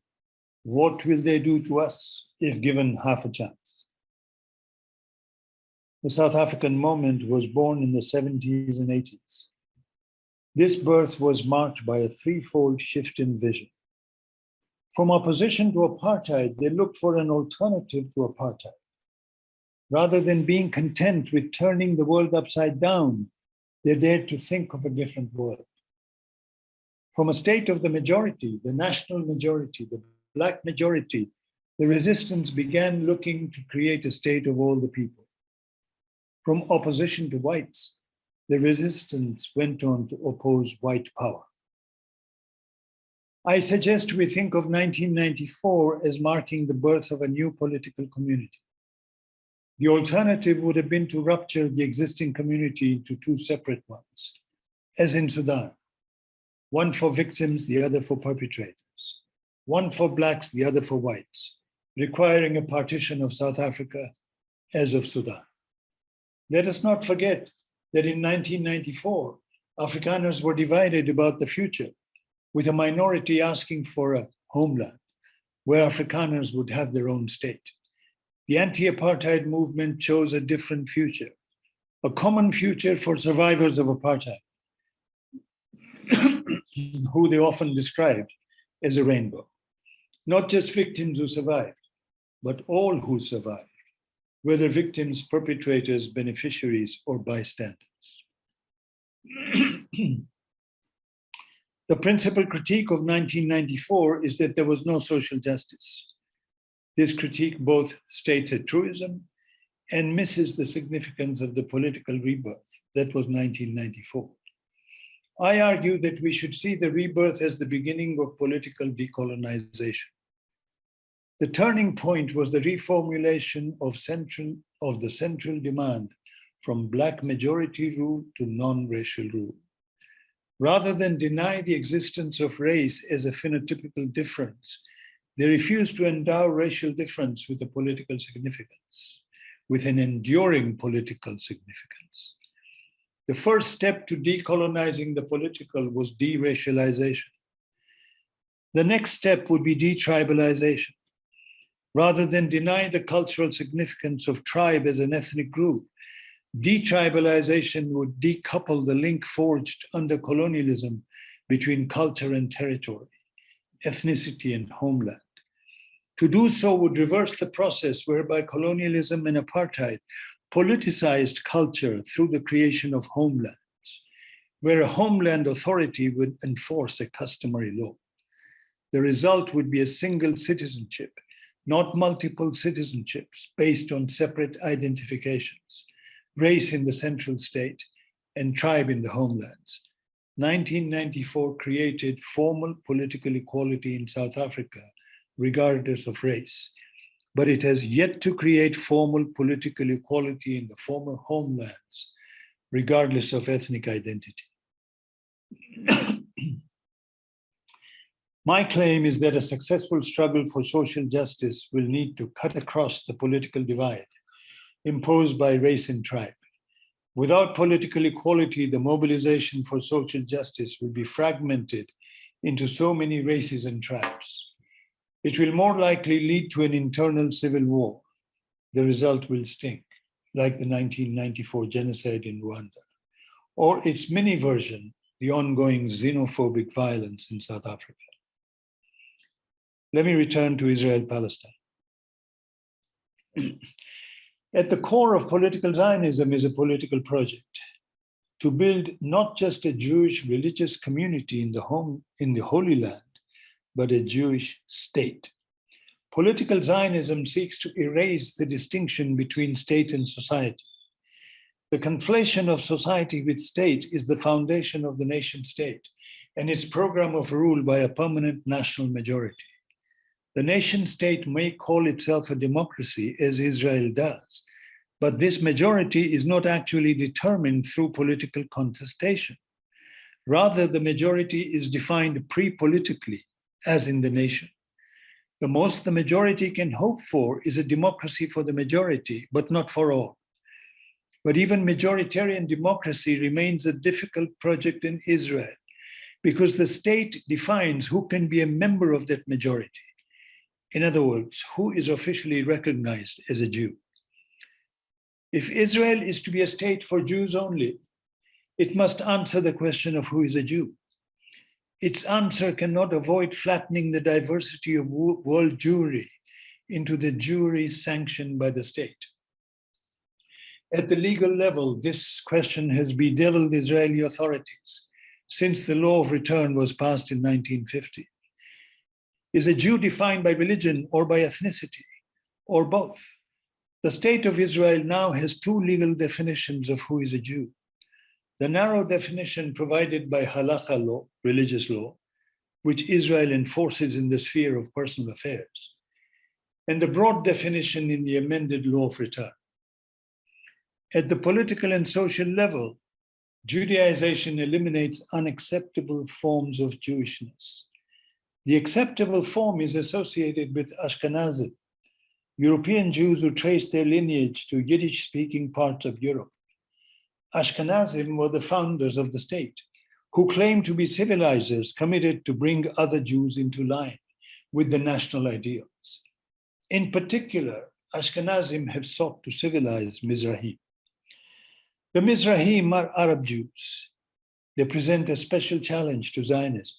what will they do to us if given half a chance? The South African moment was born in the 70s and 80s. This birth was marked by a threefold shift in vision. From opposition to apartheid, they looked for an alternative to apartheid. Rather than being content with turning the world upside down, they dared to think of a different world. From a state of the majority, the national majority, the Black majority, The resistance began looking to create a state of all the people. From opposition to whites, the resistance went on to oppose white power. I suggest we think of 1994 as marking the birth of a new political community. The alternative would have been to rupture the existing community into two separate ones, as in Sudan, one for victims, the other for perpetrators, one for blacks, the other for whites, requiring a partition of South Africa as of Sudan. Let us not forget that in 1994, Afrikaners were divided about the future, with a minority asking for a homeland where Afrikaners would have their own state. The anti-apartheid movement chose a different future, a common future for survivors of apartheid, who they often described as a rainbow. Not just victims who survived, but all who survived, whether victims, perpetrators, beneficiaries, or bystanders. The principal critique of 1994 is that there was no social justice. This critique both states a truism and misses the significance of the political rebirth that was 1994. I argue that we should see the rebirth as the beginning of political decolonization. The turning point was the reformulation of the central demand from Black majority rule to non-racial rule. Rather than deny the existence of race as a phenotypical difference, they refused to endow racial difference with a political significance, with an enduring political significance. The first step to decolonizing the political was deracialization. The next step would be detribalization. Rather than deny the cultural significance of tribe as an ethnic group, detribalization would decouple the link forged under colonialism between culture and territory, ethnicity and homeland. To do so would reverse the process whereby colonialism and apartheid politicized culture through the creation of homelands, where a homeland authority would enforce a customary law. The result would be a single citizenship, not multiple citizenships based on separate identifications, race in the central state and tribe in the homelands. 1994 created formal political equality in South Africa, regardless of race, but it has yet to create formal political equality in the former homelands, regardless of ethnic identity. My claim is that a successful struggle for social justice will need to cut across the political divide imposed by race and tribe. Without political equality, the mobilization for social justice will be fragmented into so many races and tribes. It will more likely lead to an internal civil war. The result will stink, like the 1994 genocide in Rwanda, or its mini version, the ongoing xenophobic violence in South Africa. Let me return to Israel-Palestine. At the core of political Zionism is a political project to build not just a Jewish religious community in the Holy Land, but a Jewish state. Political Zionism seeks to erase the distinction between state and society. The conflation of society with state is the foundation of the nation state and its program of rule by a permanent national majority. The nation state may call itself a democracy, as Israel does, but this majority is not actually determined through political contestation. Rather, the majority is defined pre-politically, as in the nation. The most the majority can hope for is a democracy for the majority, but not for all. But even majoritarian democracy remains a difficult project in Israel because the state defines who can be a member of that majority. In other words, who is officially recognized as a Jew. If Israel is to be a state for Jews only, it must answer the question of who is a Jew. Its answer cannot avoid flattening the diversity of world Jewry into the Jewry sanctioned by the state. At the legal level, this question has bedeviled Israeli authorities since the law of return was passed in 1950. Is a Jew defined by religion or by ethnicity, or both? The state of Israel now has two legal definitions of who is a Jew. The narrow definition provided by halakha law, religious law, which Israel enforces in the sphere of personal affairs, and the broad definition in the amended law of return. At the political and social level, Judaization eliminates unacceptable forms of Jewishness. The acceptable form is associated with Ashkenazim, European Jews who trace their lineage to Yiddish-speaking parts of Europe. Ashkenazim were the founders of the state, who claimed to be civilizers committed to bring other Jews into line with the national ideals. In particular, Ashkenazim have sought to civilize Mizrahim. The Mizrahim are Arab Jews. They present a special challenge to Zionism.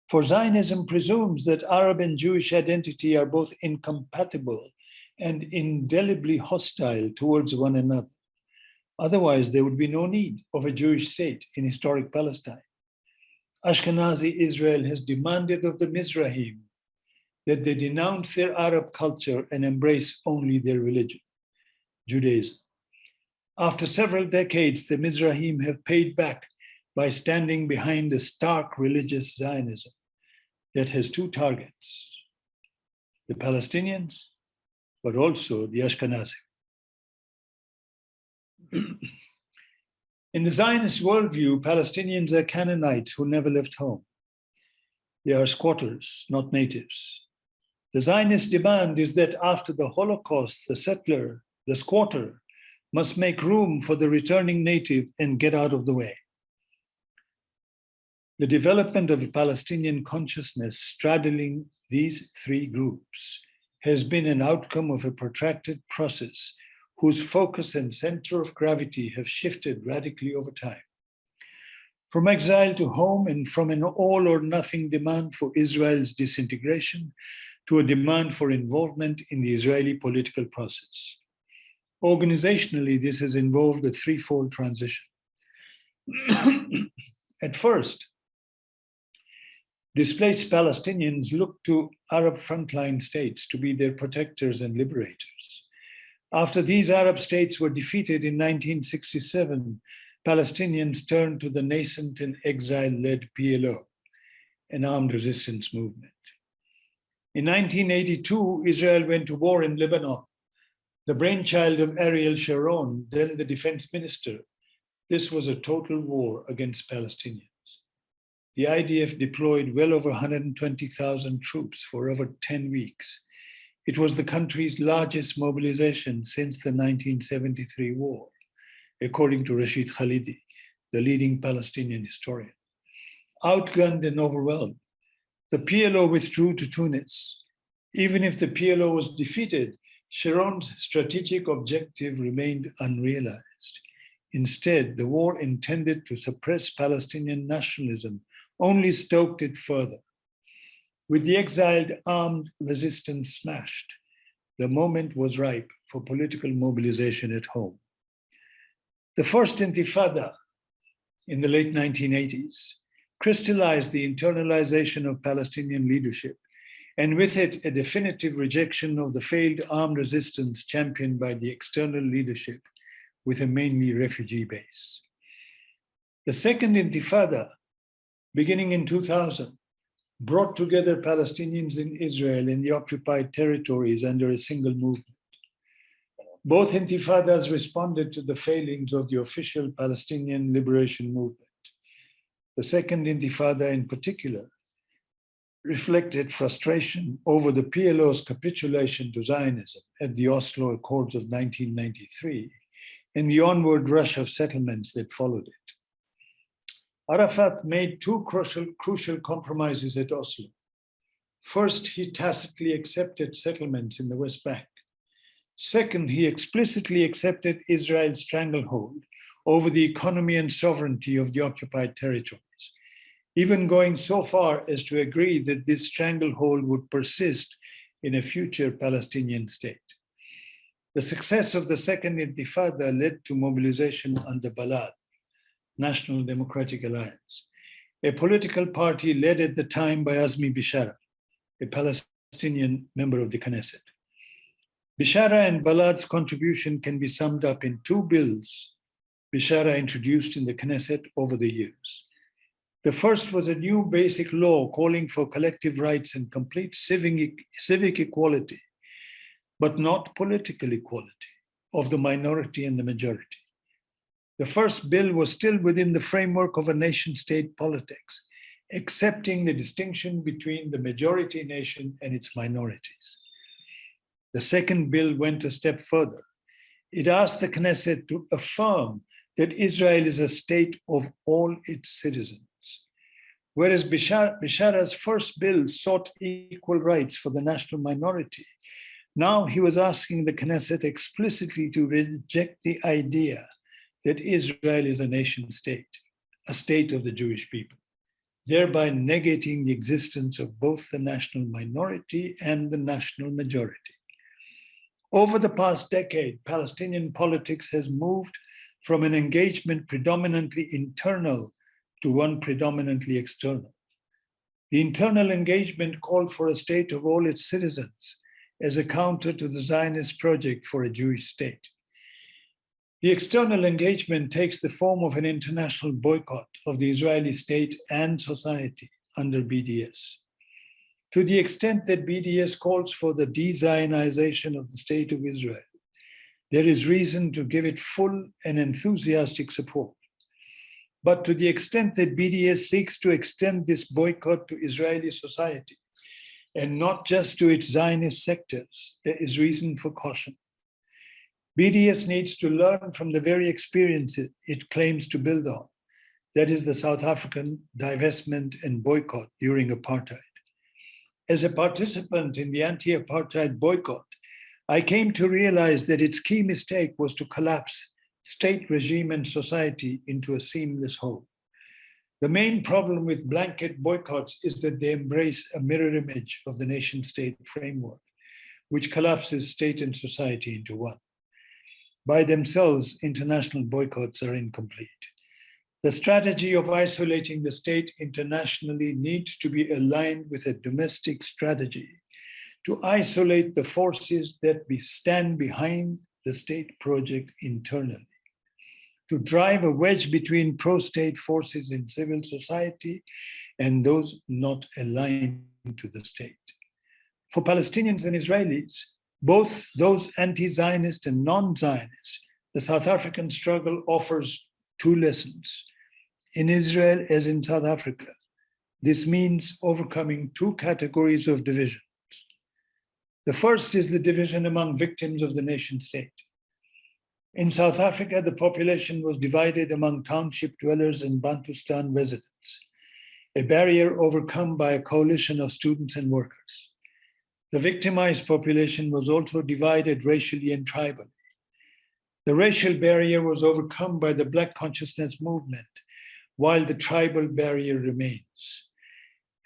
For Zionism presumes that Arab and Jewish identity are both incompatible and indelibly hostile towards one another. Otherwise, there would be no need of a Jewish state in historic Palestine. Ashkenazi Israel has demanded of the Mizrahim that they denounce their Arab culture and embrace only their religion, Judaism. After several decades, the Mizrahim have paid back by standing behind a stark religious Zionism that has two targets, the Palestinians, but also the Ashkenazi. In the Zionist worldview, Palestinians are Canaanites who never left home. They are squatters, not natives. The Zionist demand is that after the Holocaust, the settler, the squatter, must make room for the returning native and get out of the way. The development of a Palestinian consciousness straddling these three groups has been an outcome of a protracted process whose focus and center of gravity have shifted radically over time. From exile to home and from an all or nothing demand for Israel's disintegration to a demand for involvement in the Israeli political process. Organizationally, this has involved a threefold transition. At first, displaced Palestinians looked to Arab frontline states to be their protectors and liberators. After these Arab states were defeated in 1967, Palestinians turned to the nascent and exile-led PLO, an armed resistance movement. In 1982, Israel went to war in Lebanon, the brainchild of Ariel Sharon, then the defense minister. This was a total war against Palestinians. The IDF deployed well over 120,000 troops for over 10 weeks. It was the country's largest mobilization since the 1973 war, according to Rashid Khalidi, the leading Palestinian historian. Outgunned and overwhelmed, the PLO withdrew to Tunis. Even if the PLO was defeated, Sharon's strategic objective remained unrealized. Instead, the war intended to suppress Palestinian nationalism only stoked it further. With the exiled armed resistance smashed, the moment was ripe for political mobilization at home. The first Intifada in the late 1980s crystallized the internalization of Palestinian leadership, and with it, a definitive rejection of the failed armed resistance championed by the external leadership with a mainly refugee base. The second Intifada, beginning in 2000, brought together Palestinians in Israel and the occupied territories under a single movement. Both Intifadas responded to the failings of the official Palestinian liberation movement. The second Intifada in particular reflected frustration over the PLO's capitulation to Zionism at the Oslo Accords of 1993 and the onward rush of settlements that followed it. Arafat made two crucial compromises at Oslo. First, he tacitly accepted settlements in the West Bank. Second, he explicitly accepted Israel's stranglehold over the economy and sovereignty of the occupied territories, even going so far as to agree that this stranglehold would persist in a future Palestinian state. The success of the Second Intifada led to mobilization under Balad, National Democratic Alliance, a political party led at the time by Azmi Bishara, a Palestinian member of the Knesset. Bishara and Balad's contribution can be summed up in two bills Bishara introduced in the Knesset over the years. The first was a new basic law calling for collective rights and complete civic equality, but not political equality, of the minority and the majority. The first bill was still within the framework of a nation-state politics, accepting the distinction between the majority nation and its minorities. The second bill went a step further. It asked the Knesset to affirm that Israel is a state of all its citizens. Whereas Bishara's first bill sought equal rights for the national minority, now he was asking the Knesset explicitly to reject the idea that Israel is a nation state, a state of the Jewish people, thereby negating the existence of both the national minority and the national majority. Over the past decade, Palestinian politics has moved from an engagement predominantly internal to one predominantly external. The internal engagement called for a state of all its citizens as a counter to the Zionist project for a Jewish state. The external engagement takes the form of an international boycott of the Israeli state and society under BDS. To the extent that BDS calls for the de-Zionization of the state of Israel, there is reason to give it full and enthusiastic support. But to the extent that BDS seeks to extend this boycott to Israeli society, and not just to its Zionist sectors, there is reason for caution. BDS needs to learn from the very experiences it claims to build on, that is the South African divestment and boycott during apartheid. As a participant in the anti-apartheid boycott, I came to realize that its key mistake was to collapse state, regime, and society into a seamless whole. The main problem with blanket boycotts is that they embrace a mirror image of the nation-state framework, which collapses state and society into one. By themselves, international boycotts are incomplete. The strategy of isolating the state internationally needs to be aligned with a domestic strategy to isolate the forces that stand behind the state project internally, to drive a wedge between pro-state forces in civil society and those not aligned to the state. For Palestinians and Israelis, both those anti-Zionist and non-Zionist, the South African struggle offers two lessons. In Israel, as in South Africa, this means overcoming two categories of divisions. The first is the division among victims of the nation state. In South Africa, the population was divided among township dwellers and Bantustan residents, a barrier overcome by a coalition of students and workers. The victimized population was also divided racially and tribally. The racial barrier was overcome by the Black consciousness movement, while the tribal barrier remains.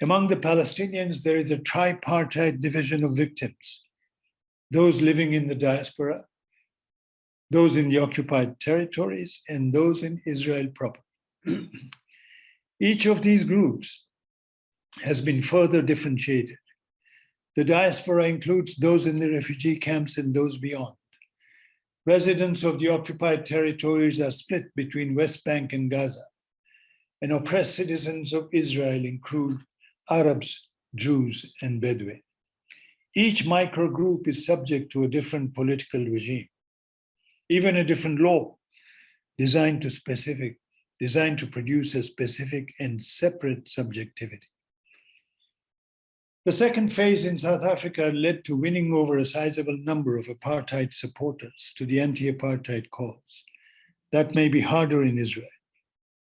Among the Palestinians, there is a tripartite division of victims: those living in the diaspora, those in the occupied territories, and those in Israel proper. Each of these groups has been further differentiated. The diaspora includes those in the refugee camps and those beyond. Residents of the occupied territories are split between West Bank and Gaza, and oppressed citizens of Israel include Arabs, Jews, and Bedouin. Each microgroup is subject to a different political regime, even a different law designed to produce a specific and separate subjectivity. The second phase in South Africa led to winning over a sizable number of apartheid supporters to the anti-apartheid cause. That may be harder in Israel.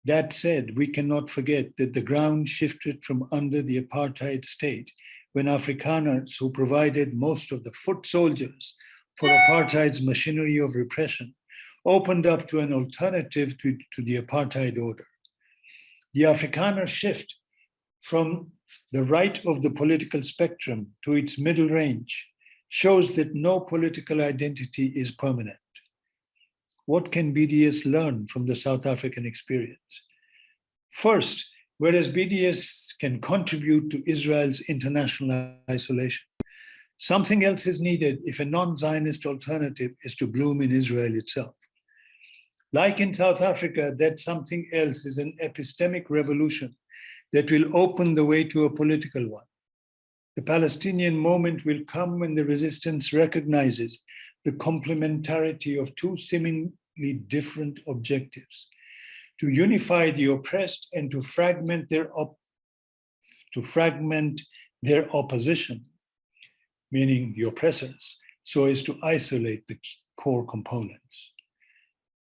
That said, we cannot forget that the ground shifted from under the apartheid state when Afrikaners, who provided most of the foot soldiers for apartheid's machinery of repression, opened up to an alternative to the apartheid order. The Afrikaner shift from the right of the political spectrum to its middle range shows that no political identity is permanent. What can BDS learn from the South African experience? First, whereas BDS can contribute to Israel's international isolation. Something else is needed if a non-Zionist alternative is to bloom in Israel itself. Like in South Africa, that something else is an epistemic revolution that will open the way to a political one. The Palestinian moment will come when the resistance recognizes the complementarity of two seemingly different objectives: to unify the oppressed and to fragment their opposition, meaning the oppressors, so as to isolate the core components.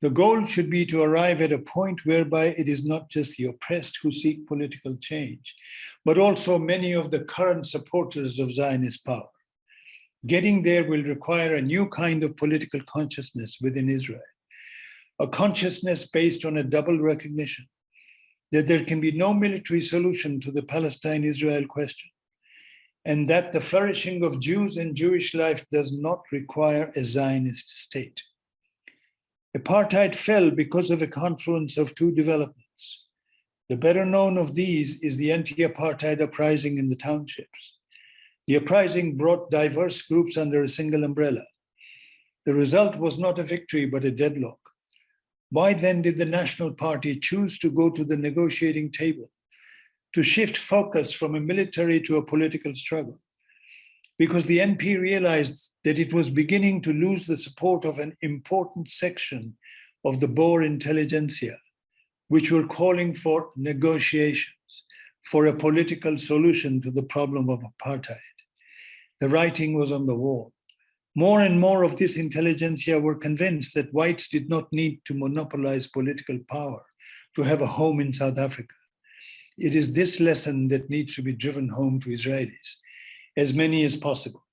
The goal should be to arrive at a point whereby it is not just the oppressed who seek political change, but also many of the current supporters of Zionist power. Getting there will require a new kind of political consciousness within Israel, a consciousness based on a double recognition that there can be no military solution to the Palestine-Israel question, and that the flourishing of Jews and Jewish life does not require a Zionist state. Apartheid fell because of a confluence of two developments. The better known of these is the anti-apartheid uprising in the townships. The uprising brought diverse groups under a single umbrella. The result was not a victory, but a deadlock. Why then did the National Party choose to go to the negotiating table, to shift focus from a military to a political struggle? Because the NP realized that it was beginning to lose the support of an important section of the Boer intelligentsia, which were calling for negotiations, for a political solution to the problem of apartheid. The writing was on the wall. More and more of this intelligentsia were convinced that whites did not need to monopolize political power to have a home in South Africa. It is this lesson that needs to be driven home to Israelis, as many as possible,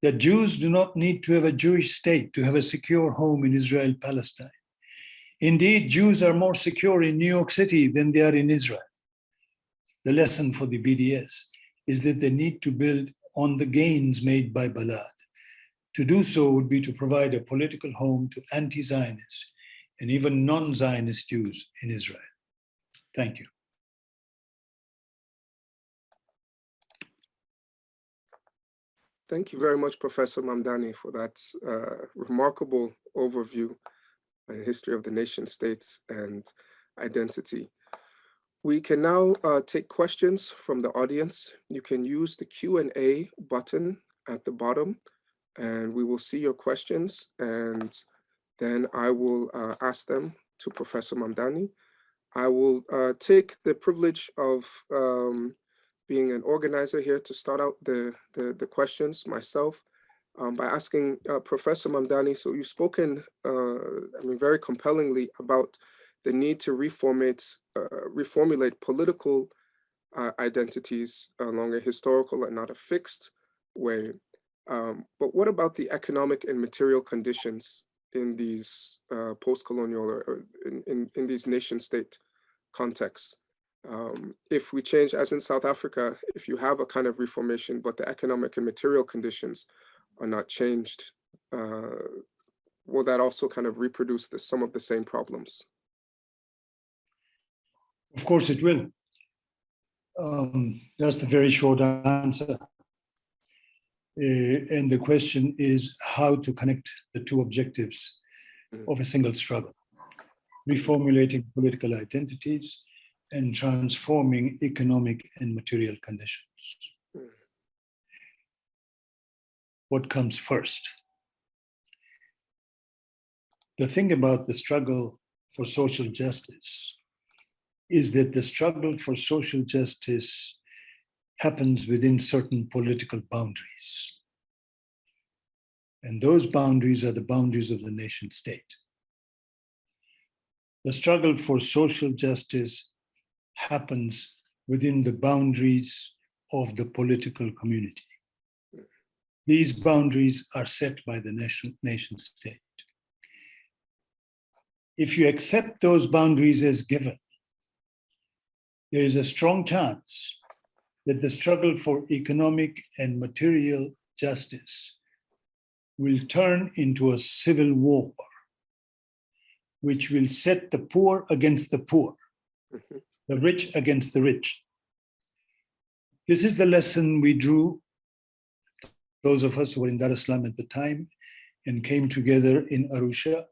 that Jews do not need to have a Jewish state to have a secure home in Israel, Palestine. Indeed, Jews are more secure in New York City than they are in Israel. The lesson for the BDS is that they need to build on the gains made by Balad. To do so would be to provide a political home to anti-Zionist and even non-Zionist Jews in Israel. Thank you. Thank you very much, Professor Mamdani, for that remarkable overview on the history of the nation states and identity. We can now take questions from the audience. You can use the Q&A button at the bottom, and we will see your questions, and then I will ask them to Professor Mamdani. I will take the privilege of being an organizer here to start out the questions myself by asking Professor Mamdani, so you've spoken, very compellingly about the need to reformulate political identities along a historical and not a fixed way. But what about the economic and material conditions in these post-colonial or in these nation state contexts? If we change, as in South Africa, if you have a kind of reformation, but the economic and material conditions are not changed, will that also kind of reproduce some of the same problems? Of course it will. That's the very short answer. And the question is how to connect the two objectives of a single struggle: reformulating political identities and transforming economic and material conditions. What comes first? The thing about the struggle for social justice is that the struggle for social justice happens within certain political boundaries. And those boundaries are the boundaries of the nation state. The struggle for social justice happens within the boundaries of the political community. These boundaries are set by the nation state. If you accept those boundaries as given, there is a strong chance that the struggle for economic and material justice will turn into a civil war, which will set the poor against the poor, the rich against the rich. This is the lesson we drew, those of us who were in Dar es Salaam at the time and came together in Arusha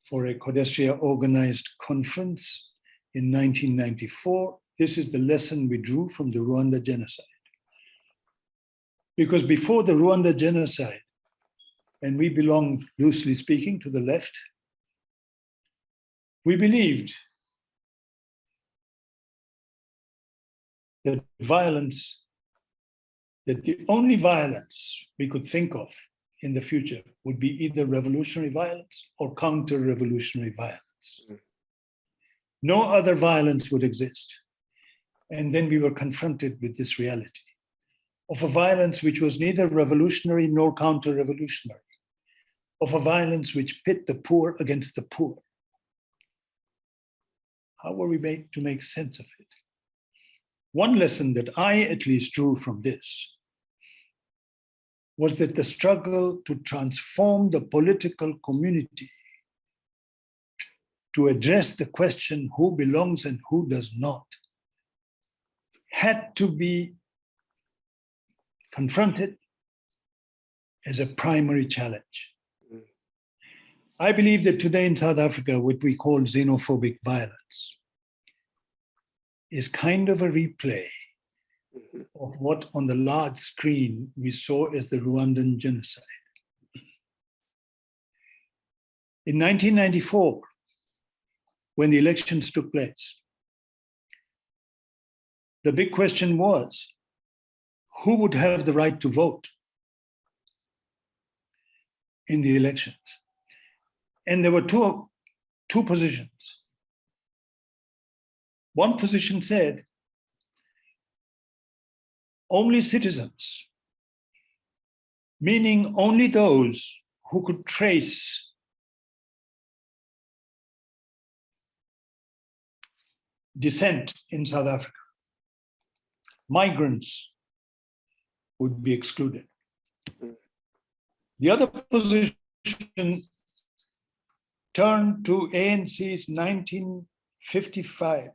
for a Codestria organized conference in 1994. This is the lesson we drew from the Rwanda genocide. Because before the Rwanda genocide, and we belong, loosely speaking, to the left, we believed that violence, that the only violence we could think of in the future would be either revolutionary violence or counter-revolutionary violence. No other violence would exist. And then we were confronted with this reality of a violence which was neither revolutionary nor counter-revolutionary, of a violence which pit the poor against the poor. How were we made to make sense of it? One lesson that I at least drew from this was that the struggle to transform the political community to address the question who belongs and who does not had to be confronted as a primary challenge. I believe that today in South Africa, what we call xenophobic violence is kind of a replay of what on the large screen we saw as the Rwandan genocide. In 1994, when the elections took place, the big question was, who would have the right to vote in the elections? And there were two positions. One position said, only citizens, meaning only those who could trace descent in South Africa. Migrants would be excluded. The other position turned to ANC's 1955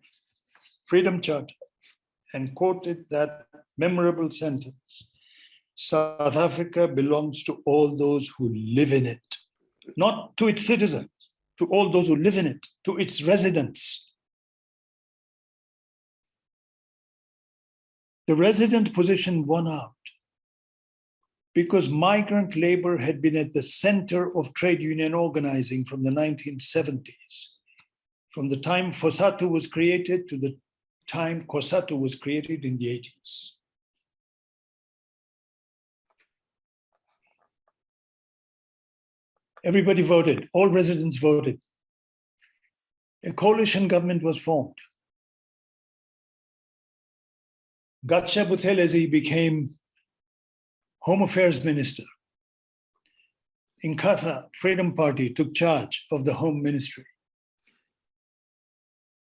Freedom Charter and quoted that memorable sentence, South Africa belongs to all those who live in it, not to its citizens, to all those who live in it, to its residents. The resident position won out because migrant labor had been at the center of trade union organizing from the 1970s, from the time FOSATU was created to the time COSATU was created in the 80s. Everybody voted, all residents voted. A coalition government was formed. Gatsha Buthelezi became Home Affairs Minister. Inkatha Freedom Party took charge of the Home Ministry.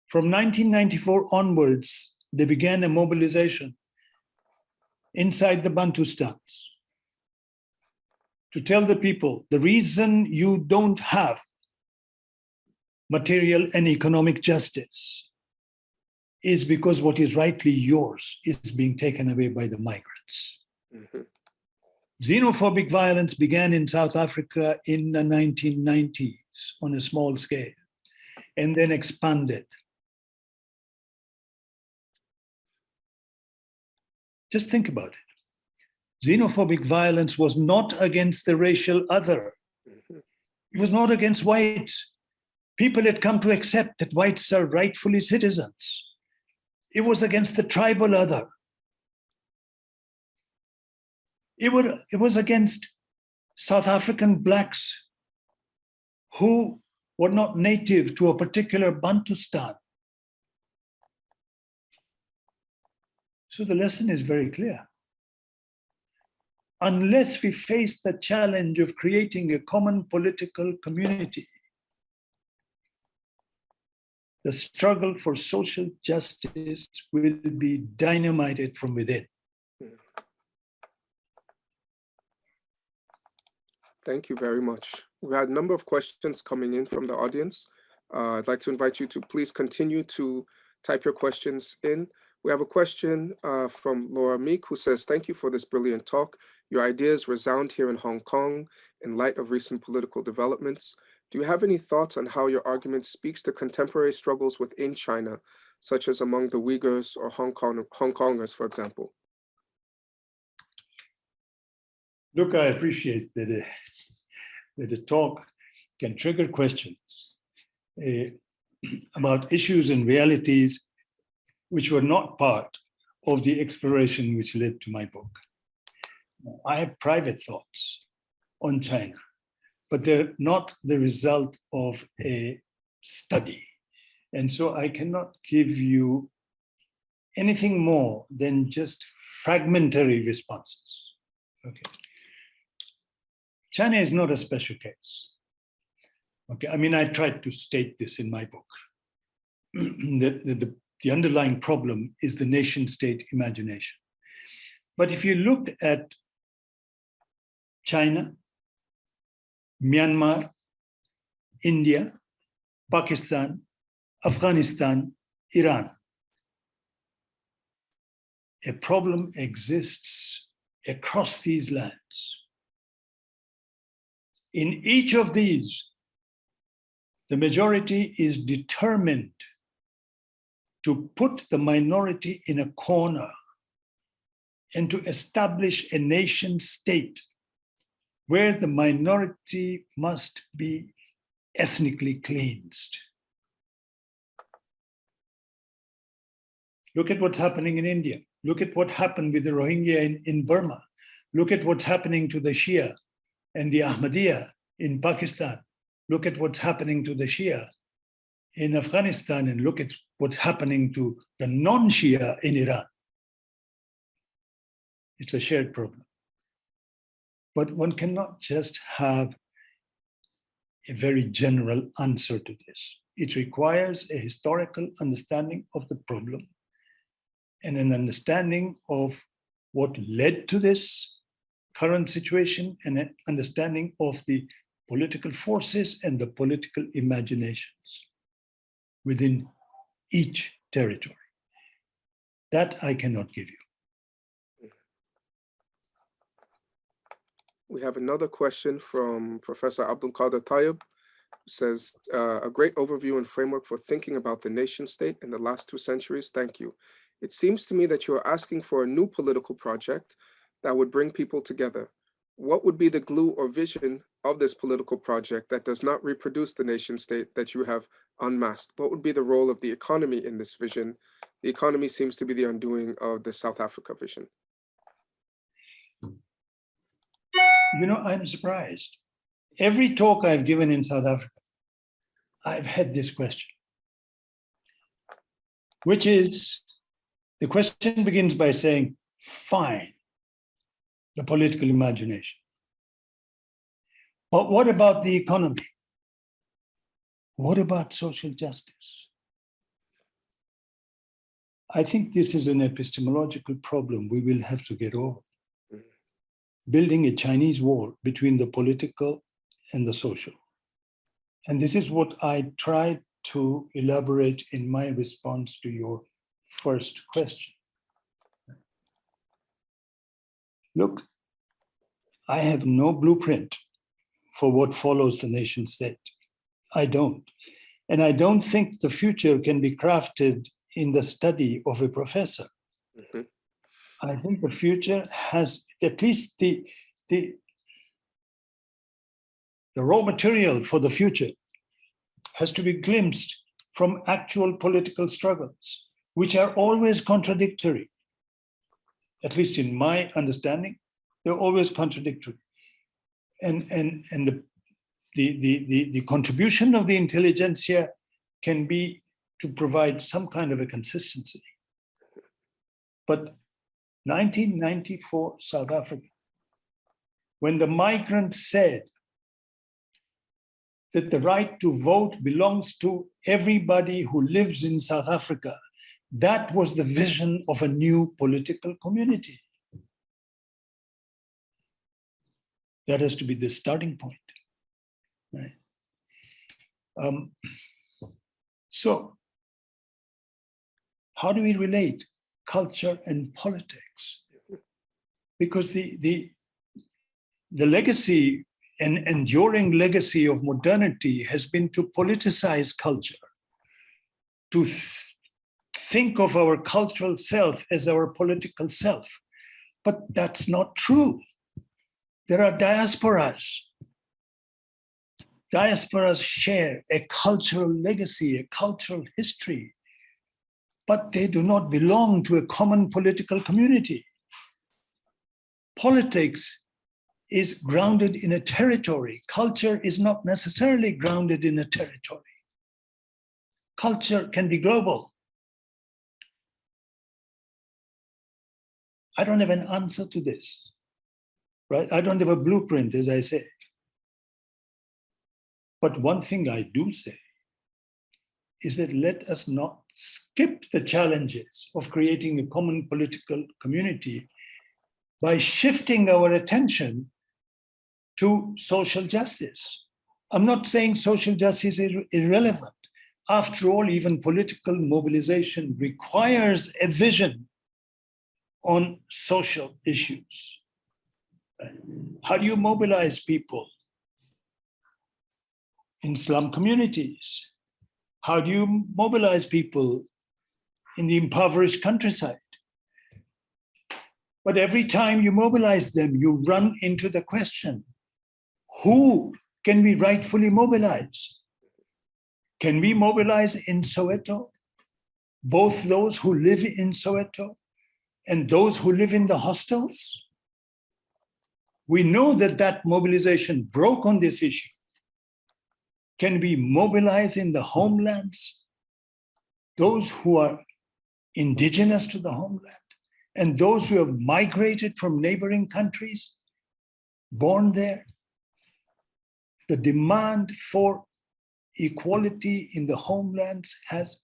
From 1994 onwards, they began a mobilization inside the Bantustans to tell the people the reason you don't have material and economic justice is because what is rightly yours is being taken away by the migrants. Xenophobic violence began in South Africa in the 1990s on a small scale and then expanded. Just think about it. Xenophobic violence was not against the racial other. It was not against whites. People had come to accept that whites are rightfully citizens. It was against the tribal other. It was against South African blacks who were not native to a particular Bantustan. So the lesson is very clear. Unless we face the challenge of creating a common political community, the struggle for social justice will be dynamited from within. Thank you very much. We had a number of questions coming in from the audience. I'd like to invite you to please continue to type your questions in. We have a question from Laura Meek, who says, thank you for this brilliant talk. Your ideas resound here in Hong Kong in light of recent political developments. Do you have any thoughts on how your argument speaks to contemporary struggles within China, such as among the Uyghurs or Hong Kongers, for example? Look, I appreciate that a talk can trigger questions about issues and realities which were not part of the exploration which led to my book. I have private thoughts on China, but they're not the result of a study. And so I cannot give you anything more than just fragmentary responses. Okay. China is not a special case. Okay, I mean, I tried to state this in my book. The underlying problem is the nation-state imagination. But if you looked at China, Myanmar, India, Pakistan, Afghanistan, Iran, a problem exists across these lands. In each of these, the majority is determined to put the minority in a corner and to establish a nation state where the minority must be ethnically cleansed. Look at what's happening in India. Look at what happened with the Rohingya in Burma. Look at what's happening to the Shia and the Ahmadiyya in Pakistan. Look at what's happening to the Shia in Afghanistan, and look at what's happening to the non-Shia in Iran. It's a shared problem. But one cannot just have a very general answer to this. It requires a historical understanding of the problem and an understanding of what led to this current situation and an understanding of the political forces and the political imaginations within each territory. That I cannot give you. We have another question from Professor Abdul Qadir Tayyib, who says, a great overview and framework for thinking about the nation state in the last 2 centuries. Thank you. It seems to me that you are asking for a new political project that would bring people together. What would be the glue or vision of this political project that does not reproduce the nation state that you have unmasked? What would be the role of the economy in this vision? The economy seems to be the undoing of the South Africa vision. You know, I'm surprised. Every talk I've given in South Africa, I've had this question, which is, the question begins by saying, fine, the political imagination. But what about the economy? What about social justice? I think this is an epistemological problem we will have to get over. Building a Chinese wall between the political and the social. And this is what I tried to elaborate in my response to your first question. Look, I have no blueprint for what follows the nation state. I don't. And I don't think the future can be crafted in the study of a professor. Mm-hmm. I think the future has at least the raw material for the future has to be glimpsed from actual political struggles, which are always contradictory. At least in my understanding, they're always contradictory. And the contribution of the intelligentsia can be to provide some kind of a consistency. But 1994 South Africa, when the migrants said that the right to vote belongs to everybody who lives in South Africa, that was the vision of a new political community. That has to be the starting point. Right? So, how do we relate culture, and politics. Because the legacy, an enduring legacy of modernity has been to politicize culture, to think of our cultural self as our political self. But that's not true. There are diasporas. Diasporas share a cultural legacy, a cultural history, but they do not belong to a common political community. Politics is grounded in a territory. Culture is not necessarily grounded in a territory. Culture can be global. I don't have an answer to this, right? I don't have a blueprint, as I say. But one thing I do say is that let us not skip the challenges of creating a common political community by shifting our attention to social justice. I'm not saying social justice is irrelevant. After all, even political mobilization requires a vision on social issues. How do you mobilize people in slum communities? How do you mobilize people in the impoverished countryside? But every time you mobilize them, you run into the question, who can we rightfully mobilize? Can we mobilize in Soweto, both those who live in Soweto and those who live in the hostels? We know that that mobilization broke on this issue. Can we mobilize in the homelands, those who are indigenous to the homeland, and those who have migrated from neighboring countries, born there? The demand for equality in the homelands has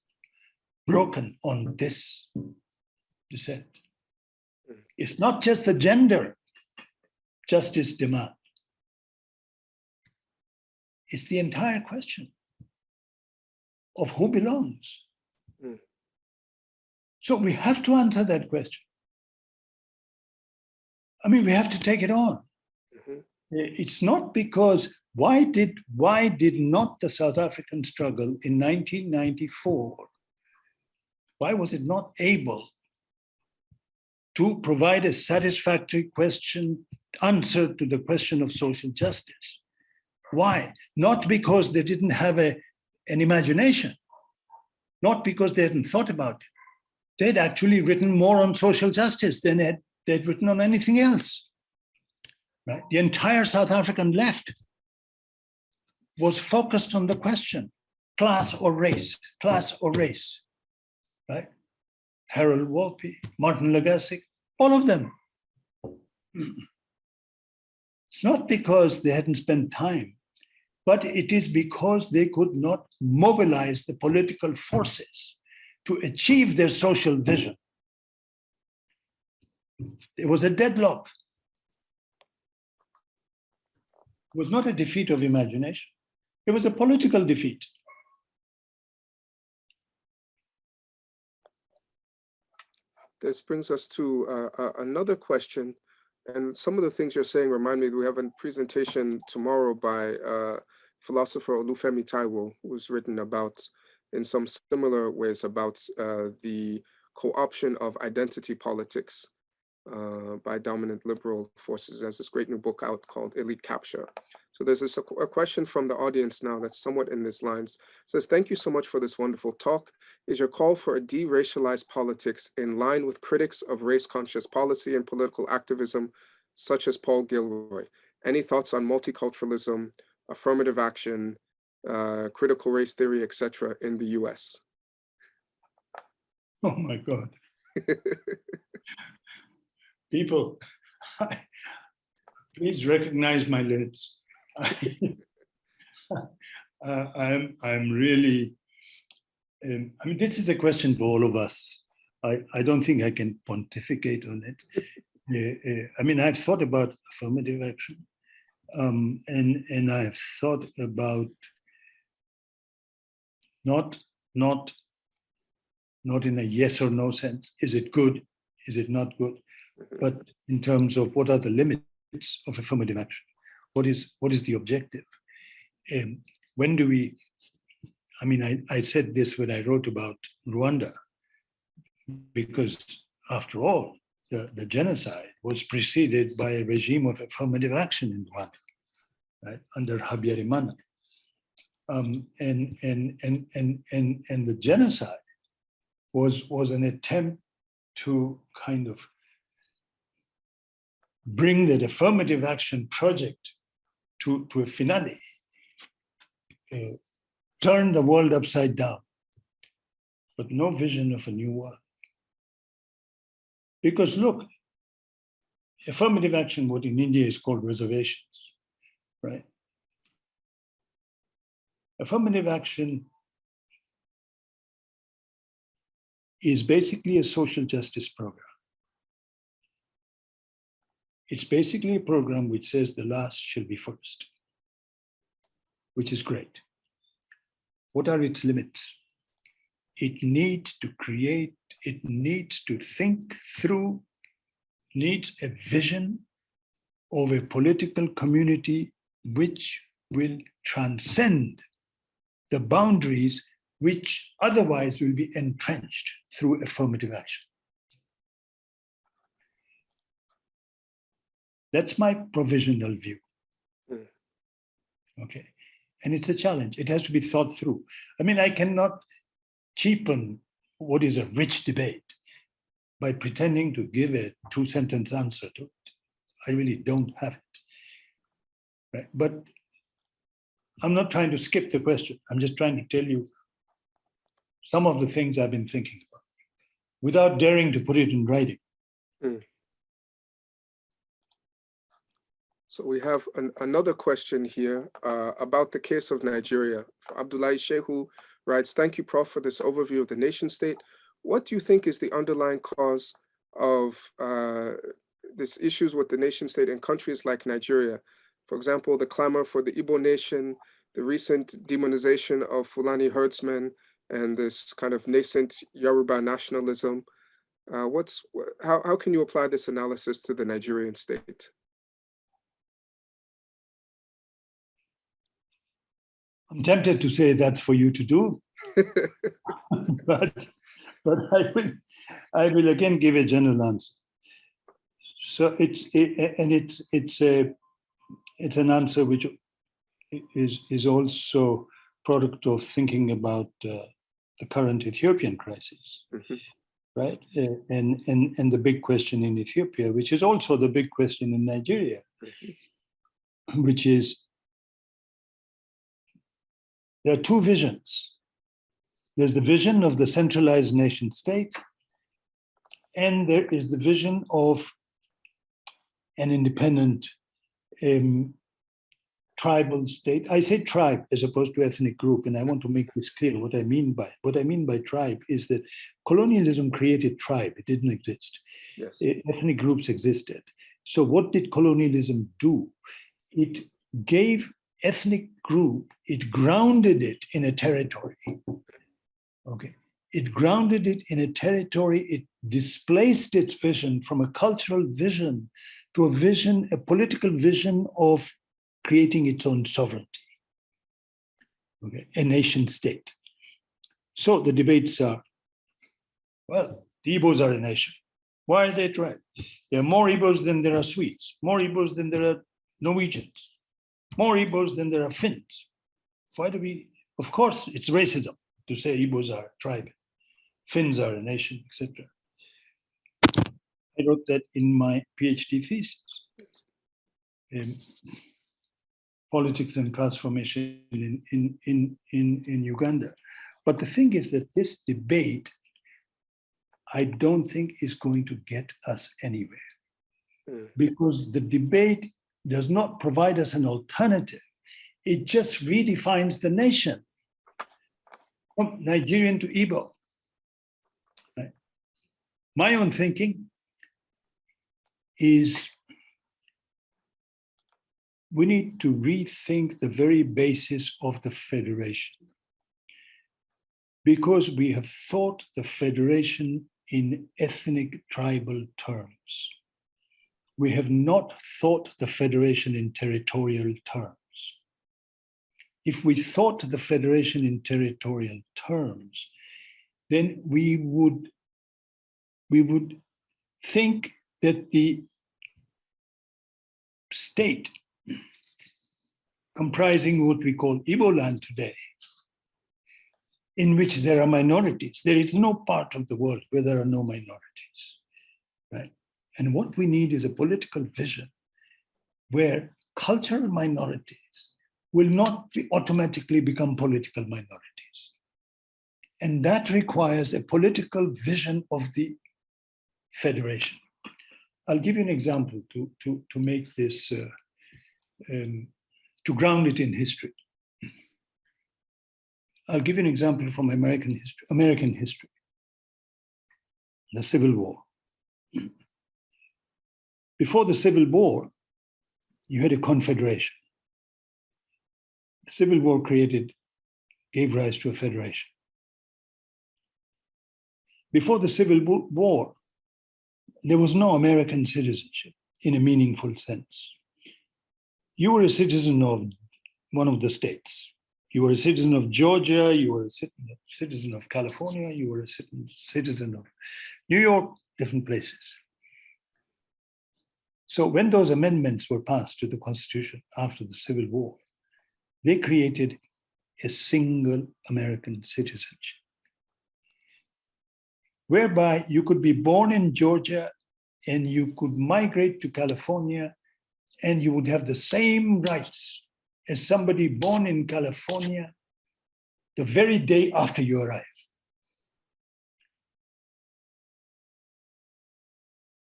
broken on this descent. It's not just the gender justice demand. It's the entire question of who belongs. So we have to answer that question. I mean, we have to take it on. It's not because, why did not the South African struggle in 1994, why was it not able to provide a satisfactory answer to the question of social justice? Why? Not because they didn't have an imagination, not because they hadn't thought about it. They'd actually written more on social justice than they'd written on anything else. Right? The entire South African left was focused on the question, class or race, class or race. Right? Harold Wolpe, Martin Legacies, all of them. It's not because they hadn't spent time, but it is because they could not mobilize the political forces to achieve their social vision. It was a deadlock. It was not a defeat of imagination. It was a political defeat. This brings us to another question. And some of the things you're saying remind me that we have a presentation tomorrow by philosopher Olufemi Taiwo, who's written about, in some similar ways, about the co-option of identity politics by dominant liberal forces. There's this great new book out called Elite Capture. So there's a question from the audience now that's somewhat in this lines. It says, thank you so much for this wonderful talk. Is your call for a de-racialized politics in line with critics of race-conscious policy and political activism, such as Paul Gilroy? Any thoughts on multiculturalism, affirmative action, critical race theory, etc. in the US? Oh my God. People, please recognize my limits. I'm really, I mean, this is a question for all of us. I don't think I can pontificate on it. I mean, I've thought about affirmative action, and I've thought about not not in a yes or no sense. Is it good? Is it not good? But in terms of what are the limits of affirmative action? What is the objective? When do we, I mean, I said this when I wrote about Rwanda, because after all, the genocide was preceded by a regime of affirmative action in Rwanda, right, under Habyarimana. And the genocide was an attempt to kind of bring that affirmative action project to a finale, turn the world upside down, but no vision of a new world. Because look, affirmative action, what in India is called reservations, right? Affirmative action is basically a social justice program. It's basically a program which says the last shall be first, which is great. What are its limits? It needs to create, it needs to think through, needs a vision of a political community which will transcend the boundaries which otherwise will be entrenched through affirmative action. That's my provisional view. Okay. And it's a challenge. It has to be thought through. I mean, I cannot cheapen what is a rich debate by pretending to give a two-sentence answer to it. I really don't have it. Right? But I'm not trying to skip the question. I'm just trying to tell you some of the things I've been thinking about without daring to put it in writing. So we have another question here about the case of Nigeria. Abdullahi Shehu writes, thank you, Prof, for this overview of the nation state. What do you think is the underlying cause of these issues with the nation state in countries like Nigeria? For example, the clamor for the Igbo nation, the recent demonization of Fulani herdsmen, and this kind of nascent Yoruba nationalism. How can you apply this analysis to the Nigerian state? I'm tempted to say that's for you to do, but I will again give a general answer. So it's an answer which is also product of thinking about the current Ethiopian crisis, right? And the big question in Ethiopia, which is also the big question in Nigeria, which is, there are two visions. There's the vision of the centralized nation state, and there is the vision of an independent tribal state. I say tribe as opposed to ethnic group, and I want to make this clear what I mean by tribe is that colonialism created tribe. It didn't exist. Yes. Ethnic groups existed. So what did colonialism do? It gave ethnic group, it grounded it in a territory. Okay. It grounded it in a territory. It displaced its vision from a cultural vision to a vision, a political vision of creating its own sovereignty. Okay, a nation state. So the debates are, well, the Igbos are a nation. Why are they a tribe? There are more Igbos than there are Swedes, more Igbos than there are Norwegians, more Igbos than there are Finns. Why do we, of course, it's racism to say Igbos are a tribe, Finns are a nation, etc. I wrote that in my PhD thesis, politics and class formation in Uganda. But the thing is that this debate, I don't think is going to get us anywhere, because the debate does not provide us an alternative. It just redefines the nation from Nigerian to Igbo. Right? My own thinking is we need to rethink the very basis of the federation. because we have thought the federation in ethnic tribal terms. We have not thought the federation in territorial terms. If we thought the federation in territorial terms, then we would think that the state comprising what we call Igbo land today, in which there are minorities. There is no part of the world where there are no minorities, right? And what we need is a political vision where cultural minorities will not automatically become political minorities. And that requires a political vision of the federation. I'll give you an example to make this, to ground it in history. I'll give you an example from American history, the Civil War. Before the Civil War, you had a confederation. The Civil War gave rise to a federation. Before the Civil War, there was no American citizenship in a meaningful sense. You were a citizen of one of the states. You were a citizen of Georgia, you were a citizen of California, you were a citizen of New York, different places. So when those amendments were passed to the Constitution after the Civil War, they created a single American citizenship, whereby you could be born in Georgia and you could migrate to California and you would have the same rights as somebody born in California the very day after you arrive.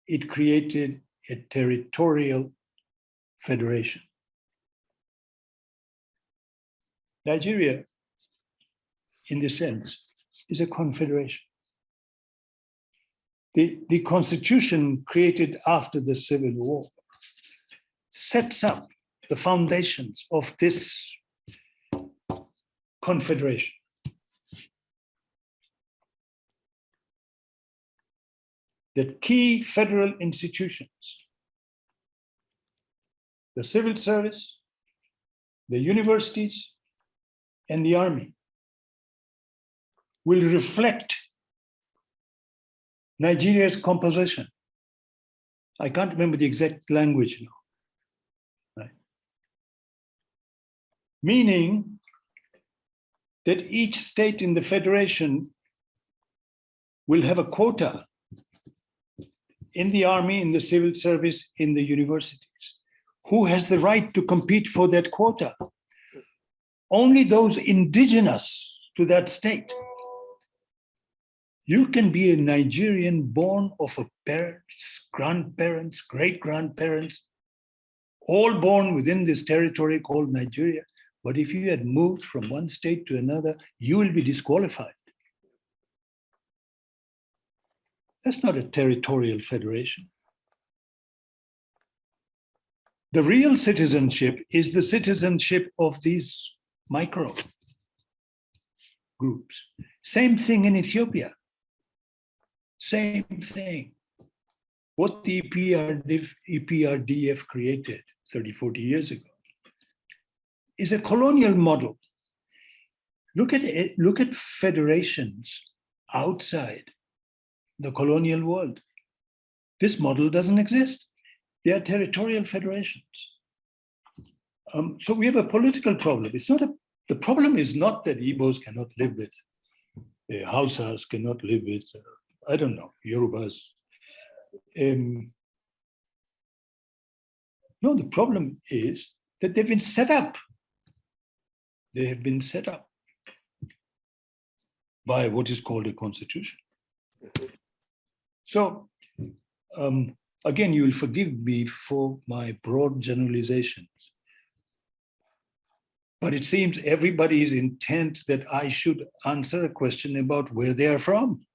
It created a territorial federation. Nigeria, in this sense, is a confederation. The constitution created after the Civil War sets up the foundations of this confederation. That key federal institutions, the civil service, the universities, and the army, will reflect Nigeria's composition. I can't remember the exact language now. Right? Meaning that each state in the federation will have a quota in the army, in the civil service, in the universities. Who has the right to compete for that quota? Only those indigenous to that state. You can be a Nigerian born of a parents, grandparents, great-grandparents, all born within this territory called Nigeria. But if you had moved from one state to another, you will be disqualified. That's not a territorial federation. The real citizenship is the citizenship of these micro groups. Same thing in Ethiopia. Same thing. What the EPRDF created 30, 40 years ago is a colonial model. Look at it, look at federations outside the colonial world. This model doesn't exist. They are territorial federations. So we have a political problem. The problem is not that Igbos cannot live with, Hausas cannot live with, I don't know, Yorubas. No, the problem is that they've been set up. They have been set up by what is called a constitution. So, again, you will forgive me for my broad generalizations, but it seems everybody is intent that I should answer a question about where they are from.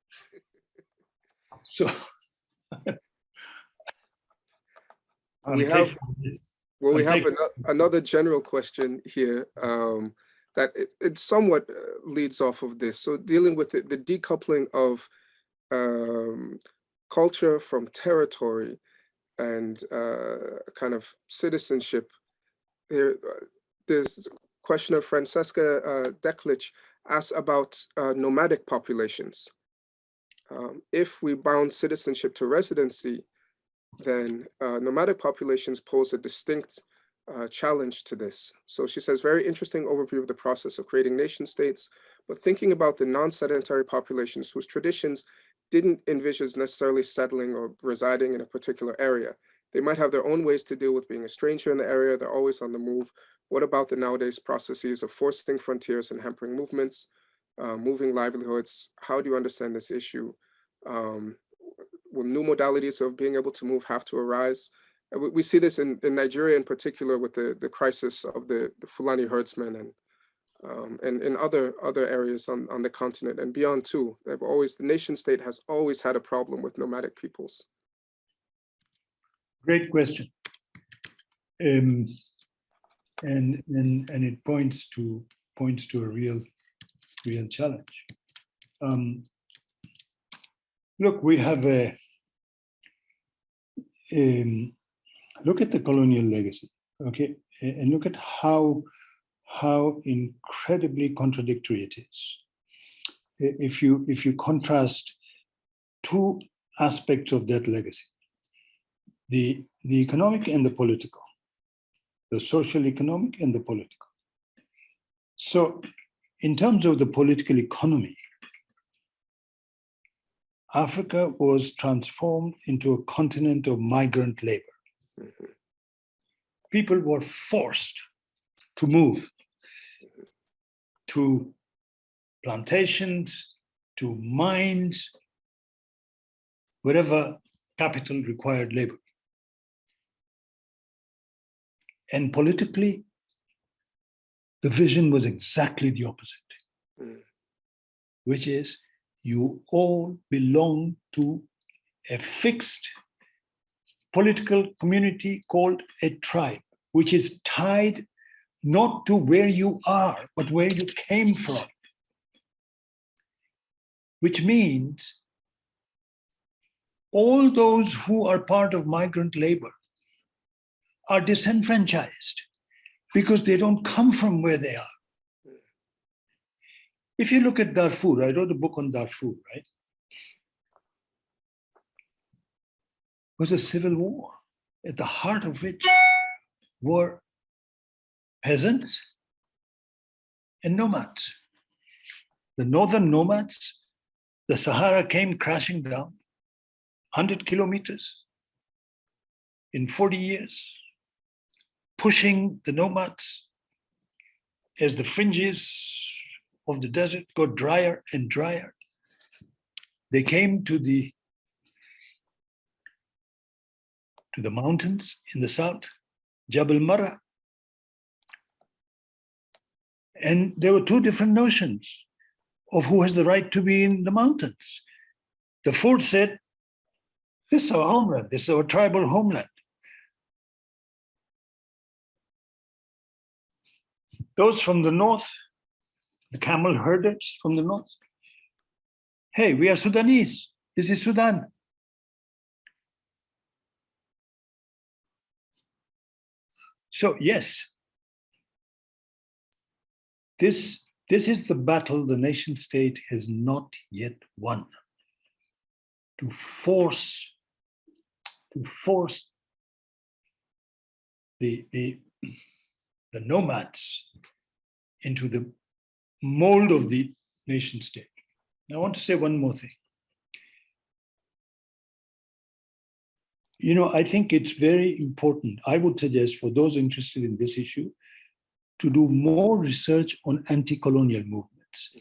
So, we have another general question here. that it somewhat leads off of this. So dealing with the decoupling of culture from territory and kind of citizenship. There's questioner Francesca Deklich asks about nomadic populations. If we bound citizenship to residency, then nomadic populations pose a distinct challenge to this. So she says, very interesting overview of the process of creating nation states, but thinking about the non-sedentary populations whose traditions didn't envisage necessarily settling or residing in a particular area. They might have their own ways to deal with being a stranger in the area. They're always on the move. What about the nowadays processes of forcing frontiers and hampering movements, moving livelihoods? How do you understand this issue? Will new modalities of being able to move have to arise? We see this in Nigeria in particular with the crisis of the Fulani herdsmen and in other areas on the continent and beyond too. The nation state has always had a problem with nomadic peoples. Great question. And it points to a real challenge. Look, we have look at the colonial legacy, okay, and look at how incredibly contradictory it is. If you contrast two aspects of that legacy, the economic and the political, the social economic and the political. So in terms of the political economy, Africa was transformed into a continent of migrant labor. Mm-hmm. People were forced to move to plantations, to mines, wherever capital required labor. And politically, the vision was exactly the opposite, which is you all belong to a fixed political community called a tribe, which is tied not to where you are, but where you came from. Which means all those who are part of migrant labor are disenfranchised because they don't come from where they are. If you look at Darfur, I wrote a book on Darfur, right? It was a civil war, at the heart of which were peasants and nomads. The northern nomads, the Sahara came crashing down 100 kilometers in 40 years, pushing the nomads as the fringes of the desert got drier and drier. They came to the mountains in the south, Jabal Mara. And there were two different notions of who has the right to be in the mountains. The Ford said, this is our homeland, this is our tribal homeland. Those from the north, the camel herders from the north, hey, we are Sudanese, this is Sudan. So yes, this is the battle the nation state has not yet won. To force the nomads into the mold of the nation state. I want to say one more thing. I think it's very important. I would suggest for those interested in this issue to do more research on anti-colonial movements,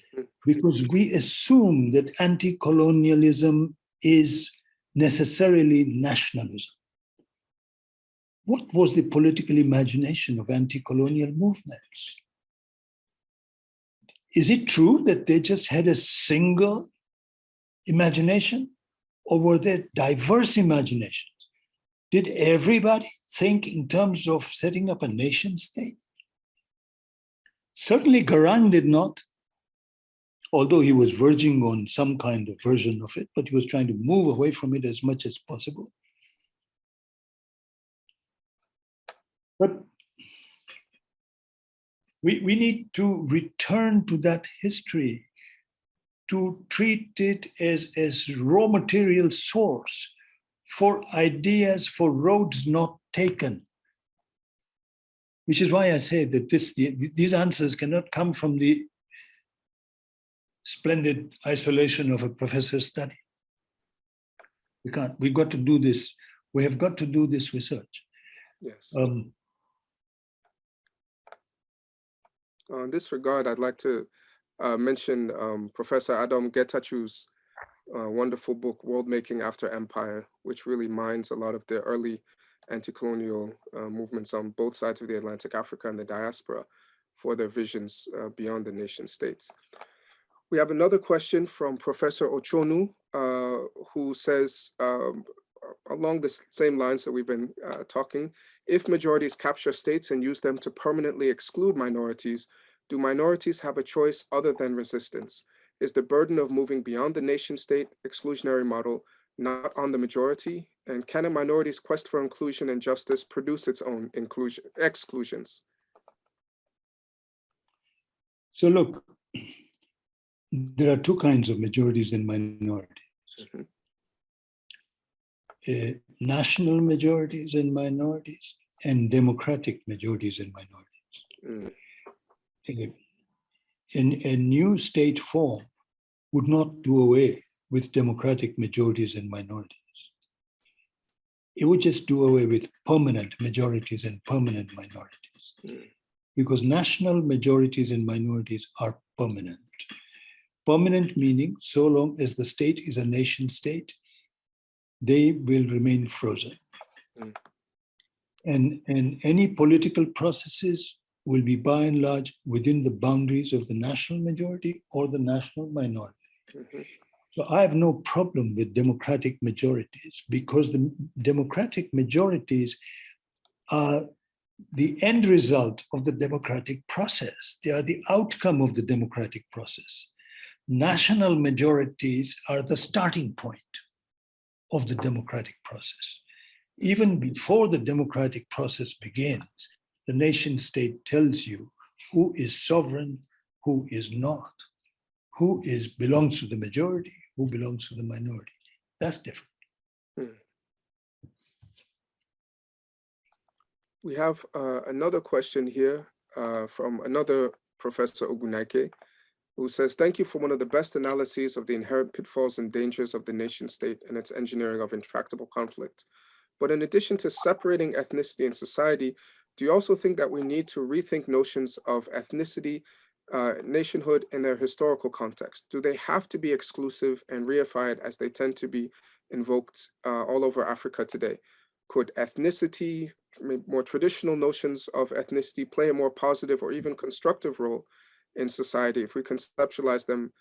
because we assume that anti-colonialism is necessarily nationalism. What was the political imagination of anti-colonial movements? Is it true that they just had a single imagination, or were there diverse imaginations? Did everybody think in terms of setting up a nation state? Certainly Garang did not, although he was verging on some kind of version of it, but he was trying to move away from it as much as possible. But we need to return to that history, to treat it as raw material source for ideas, for roads not taken. Which is why I say that these answers cannot come from the splendid isolation of a professor's study. We can't. We've got to do this. We have got to do this research. Yes. In this regard, I'd like to mention Professor Adam Getachu's wonderful book, World Making After Empire, which really mines a lot of the early anti-colonial movements on both sides of the Atlantic, Africa and the diaspora, for their visions beyond the nation states. We have another question from Professor Ochonu, who says, along the same lines that we've been talking, if majorities capture states and use them to permanently exclude minorities, do minorities have a choice other than resistance? Is the burden of moving beyond the nation state exclusionary model not on the majority? And can a minority's quest for inclusion and justice produce its own exclusions? So look, there are two kinds of majorities and minorities. National majorities and minorities, and democratic majorities and minorities. A new state form would not do away with democratic majorities and minorities. It would just do away with permanent majorities and permanent minorities. Because national majorities and minorities are permanent. Permanent meaning, so long as the state is a nation state, they will remain frozen. And any political processes will be by and large within the boundaries of the national majority or the national minority. So I have no problem with democratic majorities, because the democratic majorities are the end result of the democratic process. They are the outcome of the democratic process. National majorities are the starting point of the democratic process. Even before the democratic process begins, the nation state tells you who is sovereign, who is not, who belongs to the majority, who belongs to the minority. That's different. We have another question here from another Professor Oguneke, who says, thank you for one of the best analyses of the inherent pitfalls and dangers of the nation state and its engineering of intractable conflict. But in addition to separating ethnicity and society, do you also think that we need to rethink notions of ethnicity, nationhood in their historical context? Do they have to be exclusive and reified as they tend to be invoked all over Africa today? Could ethnicity, more traditional notions of ethnicity, play a more positive or even constructive role in society if we conceptualize them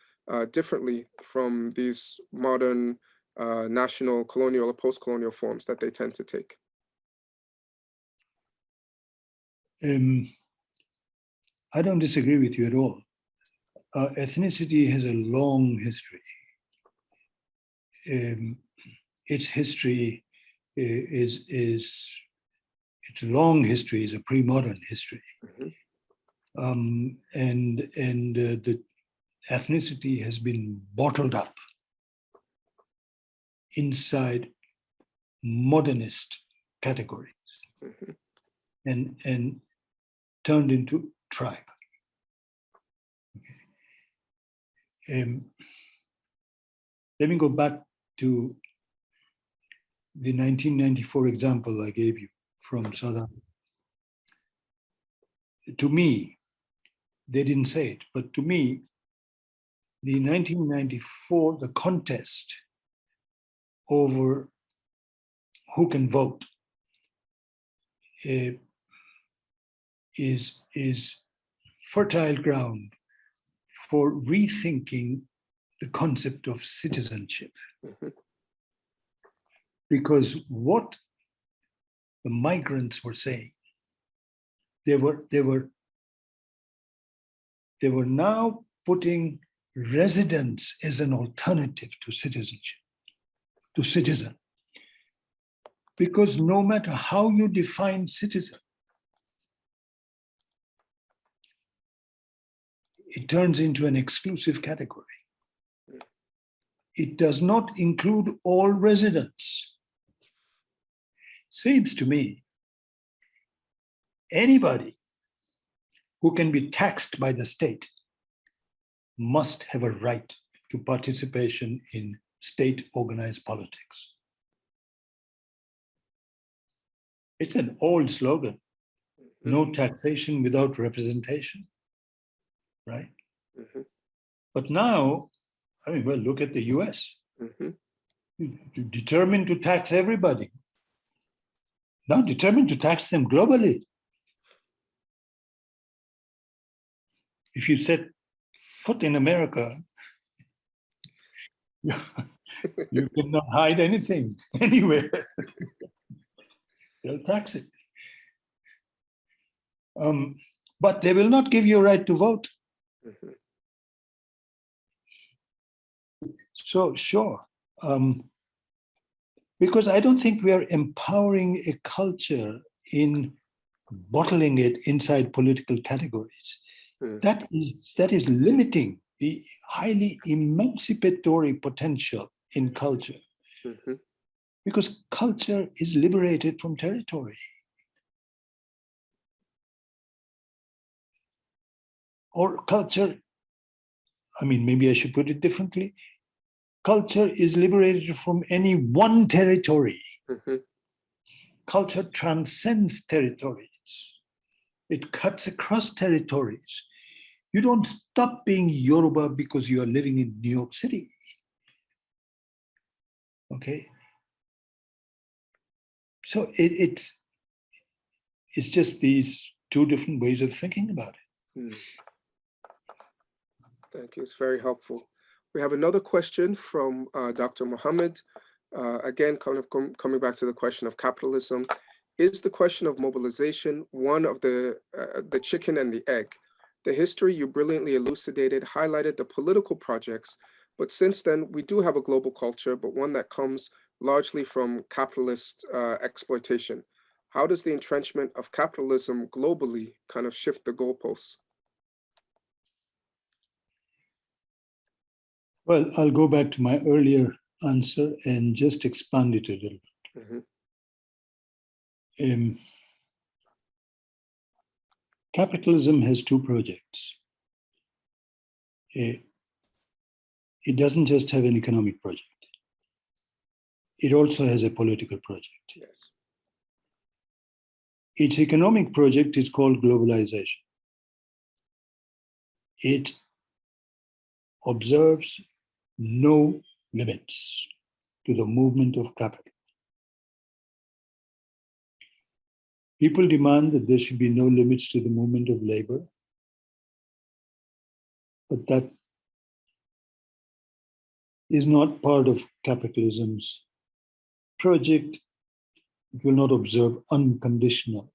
differently from these modern national, colonial, or post-colonial forms that they tend to take? I don't disagree with you at all. Ethnicity has a long history. Its history its long history is a pre-modern history. And the ethnicity has been bottled up inside modernist categories and turned into tribe. Let me go back to the 1994 example I gave you from South Africa. To me, they didn't say it, but to me, the 1994, the contest over who can vote is fertile ground for rethinking the concept of citizenship. Because what the migrants were saying, they were they were now putting residence as an alternative to citizenship, to citizen. Because no matter how you define citizen, it turns into an exclusive category. It does not include all residents. Seems to me, anybody who can be taxed by the state must have a right to participation in state-organized politics. It's an old slogan, no taxation without representation, right? But now, I mean, well, look at the US. Determined to tax everybody. Now determined to tax them globally. If you set foot in America, you cannot hide anything anywhere. They'll tax it. But they will not give you a right to vote. So sure, because I don't think we are empowering a culture in bottling it inside political categories. That is limiting the highly emancipatory potential in culture. Because culture is liberated from territory. Or culture, I mean, maybe I should put it differently. Culture is liberated from any one territory. Culture transcends territories. It cuts across territories. You don't stop being Yoruba because you are living in New York City. Okay? So it's just these two different ways of thinking about it. Thank you. It's very helpful. We have another question from Dr. Mohammed. Again, coming back to the question of capitalism. Is the question of mobilization one of the chicken and the egg? The history you brilliantly elucidated highlighted the political projects, but since then we do have a global culture, but one that comes largely from capitalist exploitation. How does the entrenchment of capitalism globally kind of shift the goalposts? Well, I'll go back to my earlier answer and just expand it a little bit. Capitalism has two projects. It doesn't just have an economic project. It also has a political project. Yes. Its economic project is called globalization. It observes no limits to the movement of capital. People demand that there should be no limits to the movement of labor, but that is not part of capitalism's project. It will not observe unconditional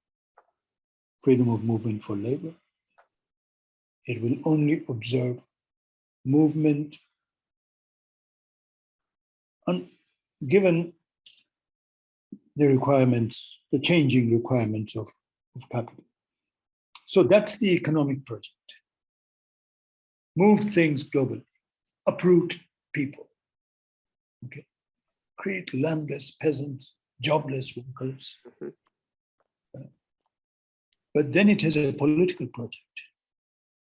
freedom of movement for labor. It will only observe movement given the requirements, the changing requirements of capital. So that's the economic project. Move things globally, uproot people, okay? Create landless peasants, jobless workers. But then it has a political project.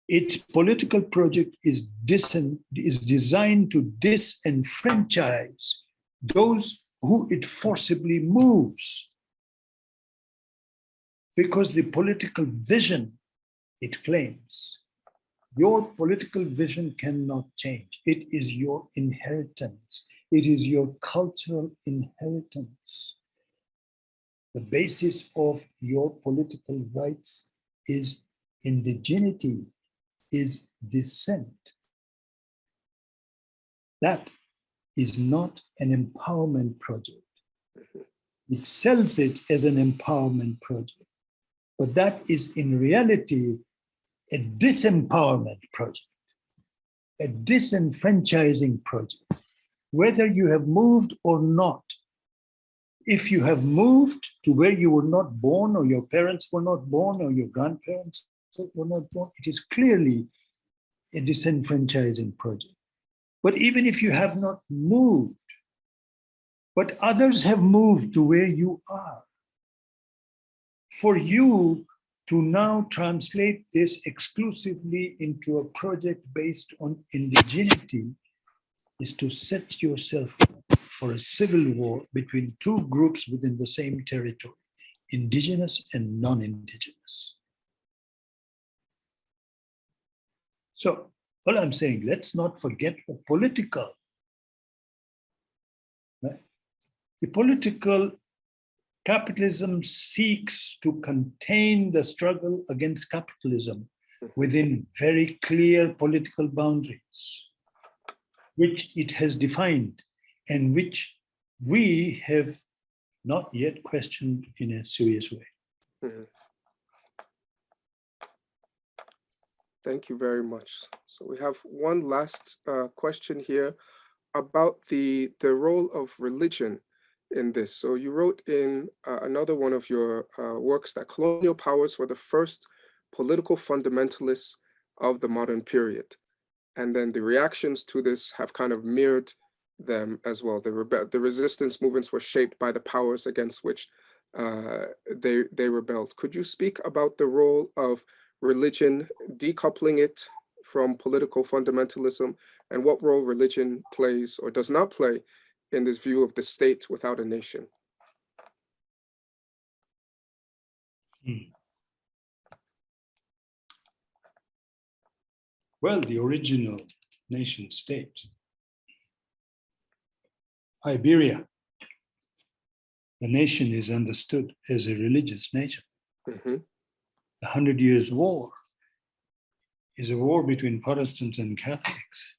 Its political project is designed to disenfranchise those who it forcibly moves, because the political vision it claims, your political vision cannot change. It is your inheritance. It is your cultural inheritance. The basis of your political rights is indigeneity, is descent. That is not an empowerment project. It sells it as an empowerment project, but that is in reality a disempowerment project, a disenfranchising project, whether you have moved or not. If you have moved to where you were not born, or your parents were not born, or your grandparents were not born, it is clearly a disenfranchising project. But even if you have not moved, but others have moved to where you are, for you to now translate this exclusively into a project based on indigeneity is to set yourself up for a civil war between two groups within the same territory, indigenous and non-indigenous. So all I'm saying, let's not forget the political. Right? The political capitalism seeks to contain the struggle against capitalism within very clear political boundaries, which it has defined and which we have not yet questioned in a serious way. Mm-hmm. Thank you very much. So we have one last question here about the role of religion in this. So you wrote in another one of your works that colonial powers were the first political fundamentalists of the modern period. And then the reactions to this have kind of mirrored them as well. The resistance movements were shaped by the powers against which they rebelled. Could you speak about the role of religion, decoupling it from political fundamentalism, and what role religion plays or does not play in this view of the state without a nation? Well, the original nation state, Iberia, the nation is understood as a religious nation. Mm-hmm. The 100 Years' War is a war between Protestants and Catholics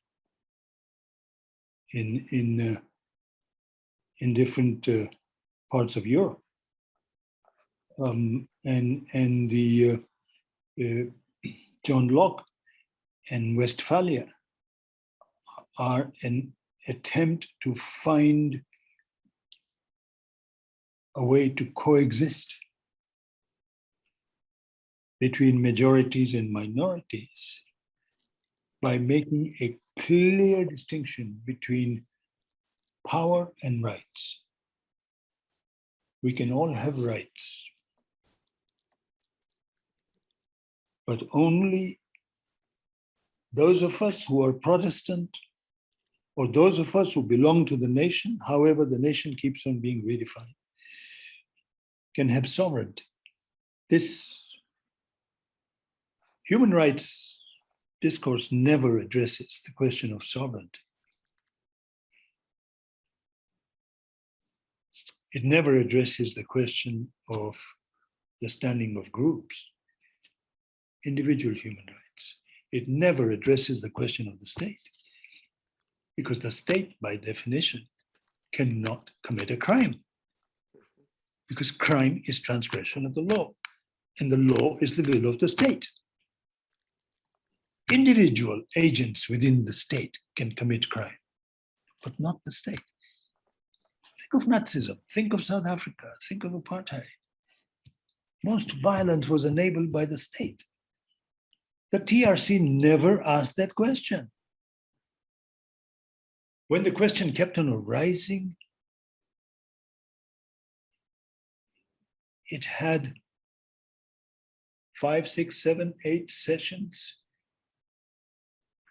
in different parts of Europe. And the John Locke and Westphalia are an attempt to find a way to coexist between majorities and minorities by making a clear distinction between power and rights. We can all have rights, but only those of us who are Protestant, or those of us who belong to the nation, however the nation keeps on being redefined, can have sovereignty. This human rights discourse never addresses the question of sovereignty. It never addresses the question of the standing of groups, individual human rights. It never addresses the question of the state, because the state, by definition, cannot commit a crime, because crime is transgression of the law, and the law is the will of the state. Individual agents within the state can commit crime, but not the state. Think of Nazism, think of South Africa, think of apartheid. Most violence was enabled by the state. The TRC never asked that question. When the question kept on arising, it had 5, 6, 7, 8 sessions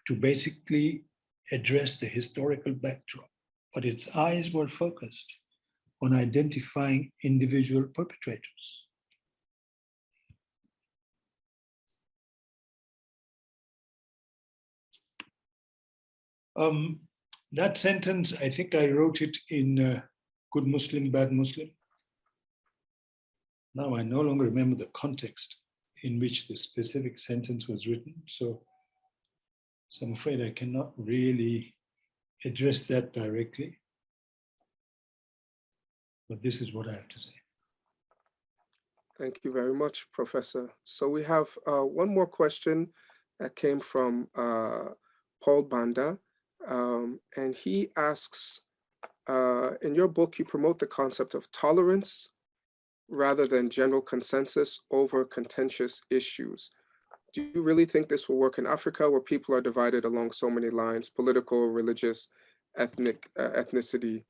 to basically address the historical backdrop, but its eyes were focused on identifying individual perpetrators. That sentence, I think I wrote it in Good Muslim, Bad Muslim. Now I no longer remember the context in which the specific sentence was written, so I'm afraid I cannot really address that directly. But this is what I have to say. Thank you very much, Professor. So we have one more question that came from Paul Banda, and he asks, in your book, you promote the concept of tolerance rather than general consensus over contentious issues. Do you really think this will work in Africa, where people are divided along so many lines, political, religious, ethnic, ethnicity,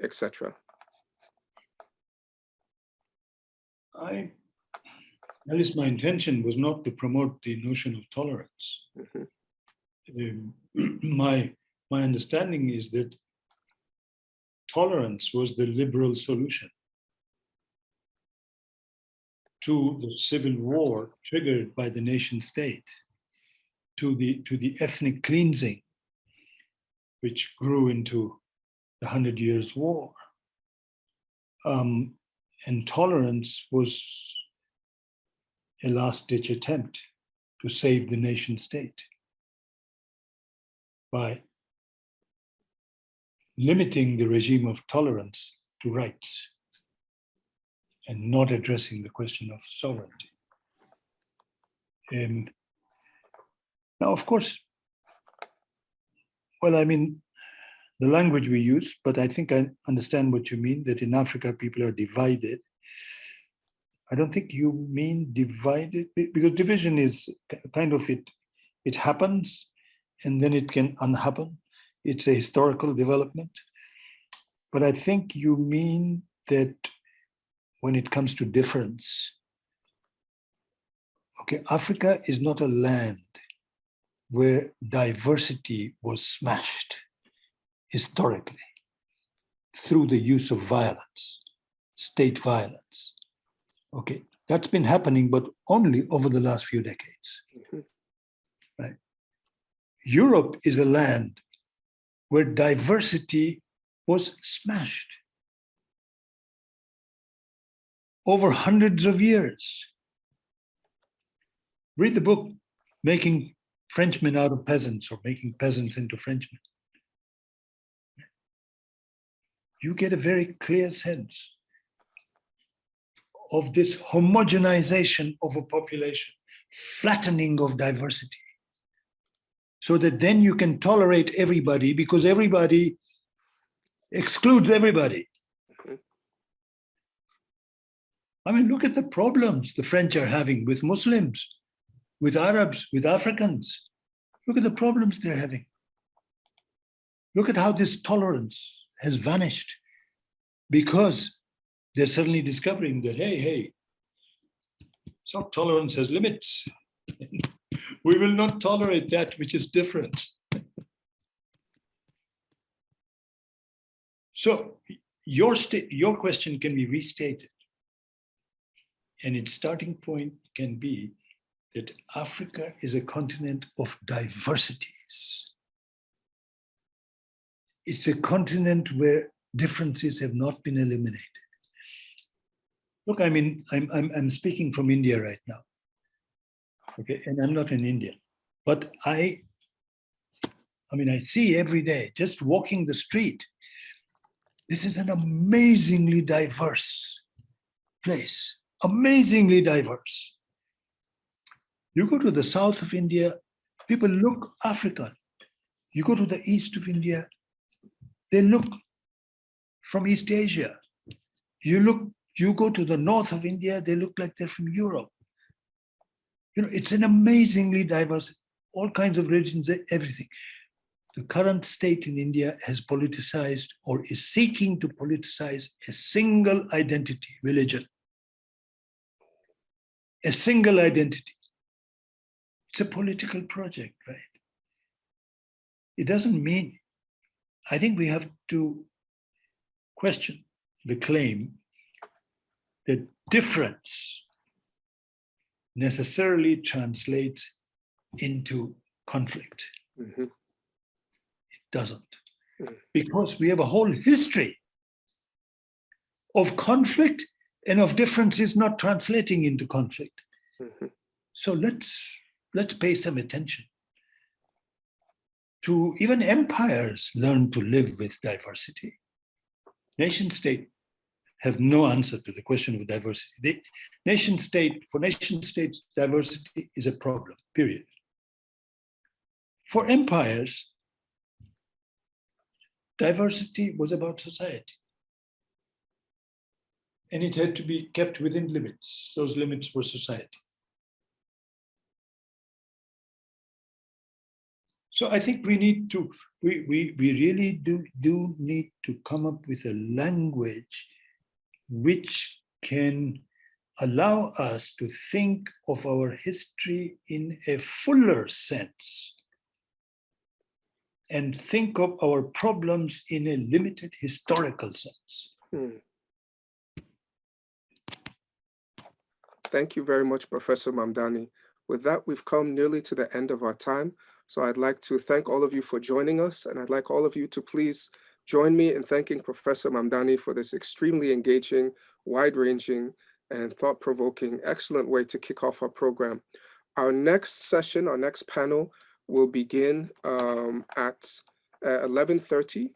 etc.? At least my intention was not to promote the notion of tolerance. My understanding is that tolerance was the liberal solution to the civil war triggered by the nation state, to the ethnic cleansing, which grew into the 100 Years' War. And tolerance was a last-ditch attempt to save the nation state by limiting the regime of tolerance to rights and not addressing the question of sovereignty. Now, of course, well, I mean, the language we use, but I think I understand what you mean, that in Africa people are divided. I don't think you mean divided, because division is kind of it happens and then it can unhappen. It's a historical development. But I think you mean that when it comes to difference, okay, Africa is not a land where diversity was smashed historically through the use of violence, state violence. Okay, that's been happening, but only over the last few decades. Right? Europe is a land where diversity was smashed over hundreds of years. Read the book, Making Frenchmen Out of Peasants, or Making Peasants into Frenchmen. You get a very clear sense of this homogenization of a population, flattening of diversity, so that then you can tolerate everybody because everybody excludes everybody. I mean, look at the problems the French are having with Muslims, with Arabs, with Africans. Look at the problems they're having. Look at how this tolerance has vanished because they're suddenly discovering that, hey, some tolerance has limits. We will not tolerate that which is different. So your question can be restated. And its starting point can be that Africa is a continent of diversities. It's a continent where differences have not been eliminated. Look, I mean, I'm speaking from India right now, okay, and I'm not an Indian, but I mean, I see every day, just walking the street, this is an amazingly diverse place, amazingly diverse. You go to the south of India, people look African. You go to the east of India, they look from East Asia. You go to the north of India, they look like they're from Europe. You know, it's an amazingly diverse, all kinds of religions, everything. The current state in India has politicized or is seeking to politicize a single identity, religion. A single identity. It's a political project, right? It doesn't mean, I think we have to question the claim that difference necessarily translates into conflict. Mm-hmm. It doesn't. Because we have a whole history of conflict and of differences not translating into conflict. Mm-hmm. So let's pay some attention to even empires learn to live with diversity. Nation state have no answer to the question of diversity. For nation states, diversity is a problem, period. For empires, diversity was about society. And it had to be kept within limits. Those limits were society. So I think we need to, we really do need to come up with a language which can allow us to think of our history in a fuller sense and think of our problems in a limited historical sense. Thank you very much, Professor Mamdani. With that, we've come nearly to the end of our time. So I'd like to thank all of you for joining us, and I'd like all of you to please join me in thanking Professor Mamdani for this extremely engaging, wide-ranging, and thought-provoking, excellent way to kick off our program. Our next session, our next panel, will begin at 11:30.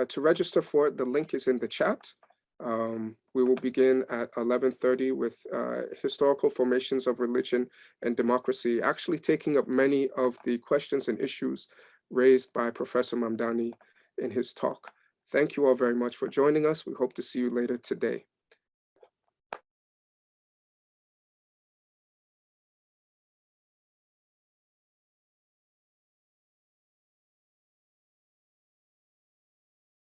To register for it, the link is in the chat. We will begin at 11:30 with historical formations of religion and democracy, actually taking up many of the questions and issues raised by Professor Mamdani in his talk. Thank you all very much for joining us. We hope to see you later today.